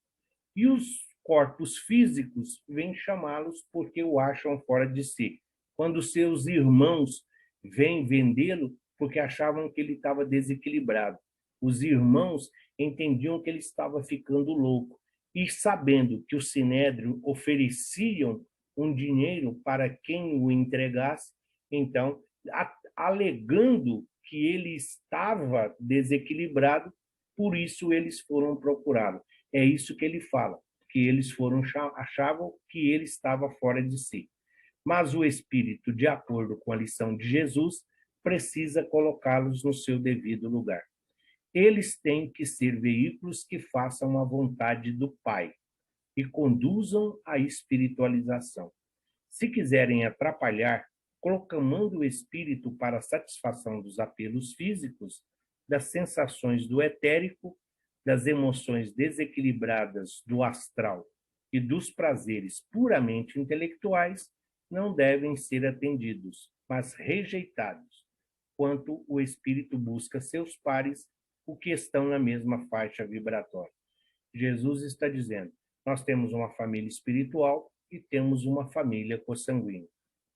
E os corpos físicos vêm chamá-los porque o acham fora de si. Quando seus irmãos vêm vendê-lo porque achavam que ele estava desequilibrado. Os irmãos entendiam que ele estava ficando louco. E sabendo que o Sinédrio ofereciam um dinheiro para quem o entregasse, então, alegando que ele estava desequilibrado, por isso eles foram procurá-lo. É isso que ele fala, que eles achavam que ele estava fora de si. Mas o espírito, de acordo com a lição de Jesus, precisa colocá-los no seu devido lugar. Eles têm que ser veículos que façam a vontade do Pai e conduzam à espiritualização. Se quiserem atrapalhar, colocando o espírito para a satisfação dos apelos físicos, das sensações do etérico, das emoções desequilibradas do astral e dos prazeres puramente intelectuais, não devem ser atendidos, mas rejeitados, quanto o espírito busca seus pares, o que estão na mesma faixa vibratória. Jesus está dizendo, nós temos uma família espiritual e temos uma família consanguínea.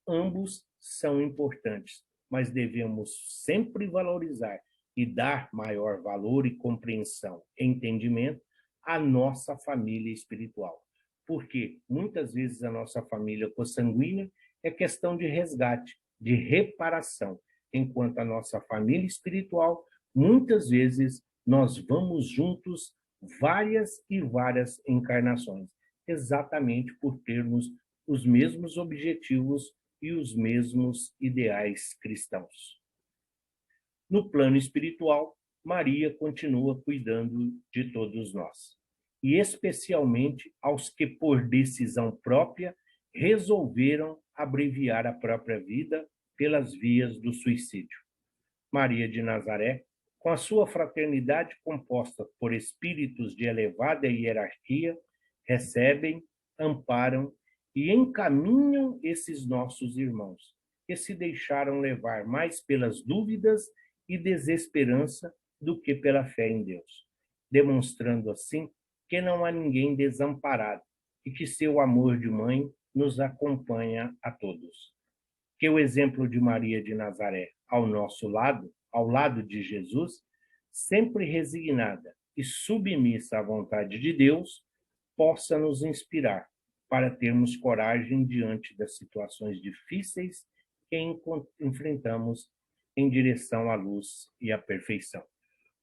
Ambos são importantes, mas devemos sempre valorizar e dar maior valor e compreensão, entendimento à nossa família espiritual. Porque muitas vezes a nossa família consanguínea é questão de resgate, de reparação, enquanto a nossa família espiritual, muitas vezes nós vamos juntos várias e várias encarnações, exatamente por termos os mesmos objetivos e os mesmos ideais cristãos. No plano espiritual, Maria continua cuidando de todos nós, e especialmente aos que, por decisão própria, resolveram abreviar a própria vida pelas vias do suicídio. Maria de Nazaré, com a sua fraternidade composta por espíritos de elevada hierarquia, recebem, amparam e encaminham esses nossos irmãos, que se deixaram levar mais pelas dúvidas e desesperança do que pela fé em Deus, demonstrando assim que não há ninguém desamparado e que seu amor de mãe nos acompanha a todos. Que o exemplo de Maria de Nazaré ao nosso lado, ao lado de Jesus, sempre resignada e submissa à vontade de Deus, possa nos inspirar para termos coragem diante das situações difíceis que enfrentamos em direção à luz e à perfeição.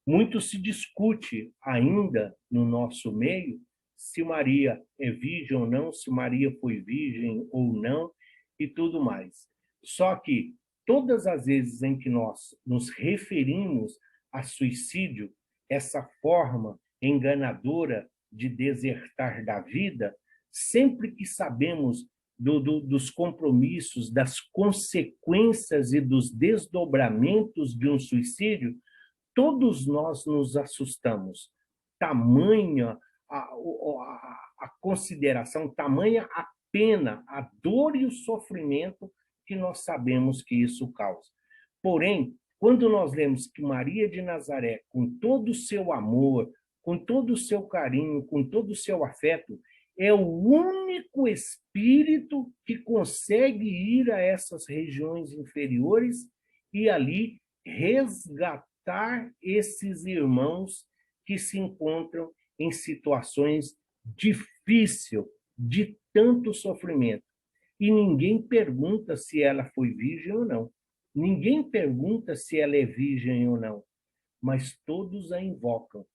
Muito se discute ainda no nosso meio se Maria é virgem ou não, se Maria foi virgem ou não, e tudo mais. Só que todas as vezes em que nós nos referimos a suicídio, essa forma enganadora de desertar da vida, sempre que sabemos dos compromissos, das consequências e dos desdobramentos de um suicídio, todos nós nos assustamos. Tamanha a consideração, tamanha a pena, a dor e o sofrimento que nós sabemos que isso causa. Porém, quando nós lemos que Maria de Nazaré, com todo o seu amor, com todo o seu carinho, com todo o seu afeto, é o único espírito que consegue ir a essas regiões inferiores e ali resgatar esses irmãos que se encontram em situações difíceis, de tanto sofrimento. E ninguém pergunta se ela foi virgem ou não. Ninguém pergunta se ela é virgem ou não. Mas todos a invocam.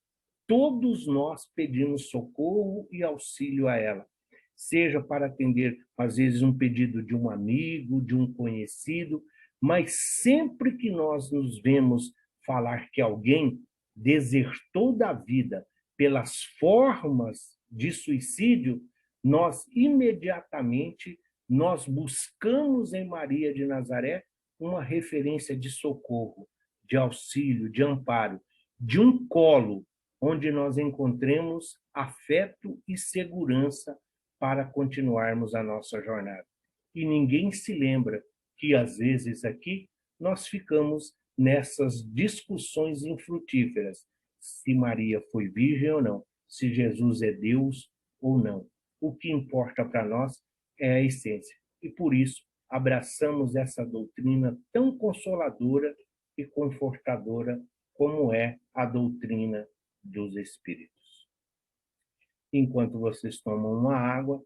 Todos nós pedimos socorro e auxílio a ela. Seja para atender, às vezes, um pedido de um amigo, de um conhecido, mas sempre que nós nos vemos falar que alguém desertou da vida pelas formas de suicídio, nós imediatamente buscamos em Maria de Nazaré uma referência de socorro, de auxílio, de amparo, de um colo onde nós encontremos afeto e segurança para continuarmos a nossa jornada. E ninguém se lembra que, às vezes, aqui, nós ficamos nessas discussões infrutíferas, se Maria foi virgem ou não, se Jesus é Deus ou não. O que importa para nós é a essência. E, por isso, abraçamos essa doutrina tão consoladora e confortadora como é a doutrina dos Espíritos. Enquanto vocês tomam uma água,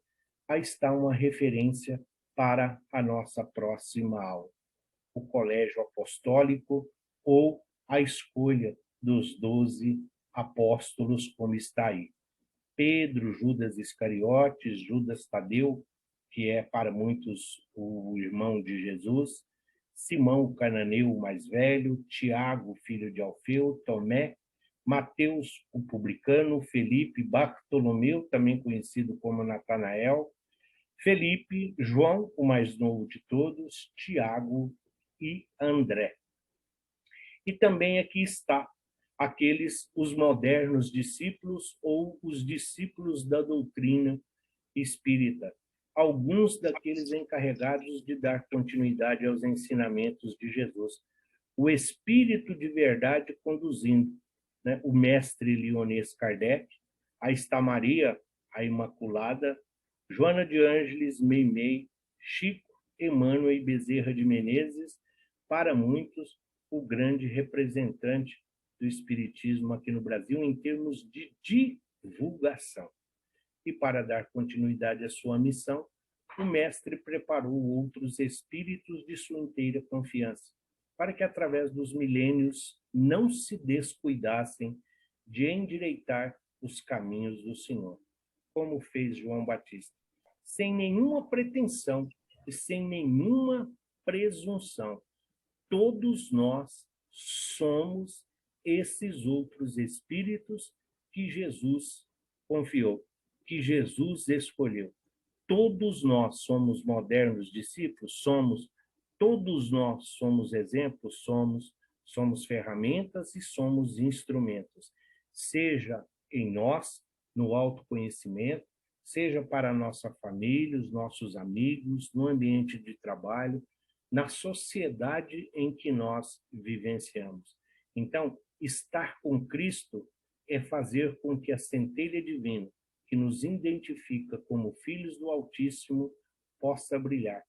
aí está uma referência para a nossa próxima aula. O Colégio Apostólico ou a escolha dos 12 apóstolos, como está aí. Pedro, Judas Iscariotes, Judas Tadeu, que é para muitos o irmão de Jesus, Simão o cananeu mais velho, Tiago, filho de Alfeu, Tomé, Mateus, o publicano, Felipe, Bartolomeu, também conhecido como Natanael, Felipe, João, o mais novo de todos, Tiago e André. E também aqui está os modernos discípulos ou os discípulos da doutrina espírita, alguns daqueles encarregados de dar continuidade aos ensinamentos de Jesus. O Espírito de verdade conduzindo, né? O mestre Leonês Kardec, aí está Maria, a Imaculada, Joana de Ângeles, Meimei, Chico, Emmanuel e Bezerra de Menezes, para muitos, o grande representante do Espiritismo aqui no Brasil em termos de divulgação. E para dar continuidade à sua missão, o mestre preparou outros espíritos de sua inteira confiança, para que, através dos milênios, não se descuidassem de endireitar os caminhos do Senhor, como fez João Batista, sem nenhuma pretensão e sem nenhuma presunção. Todos nós somos esses outros espíritos que Jesus confiou, que Jesus escolheu. Todos nós somos modernos discípulos, todos nós somos exemplos, somos ferramentas e somos instrumentos, seja em nós, no autoconhecimento, seja para a nossa família, os nossos amigos, no ambiente de trabalho, na sociedade em que nós vivenciamos. Então, estar com Cristo é fazer com que a centelha divina, que nos identifica como filhos do Altíssimo, possa brilhar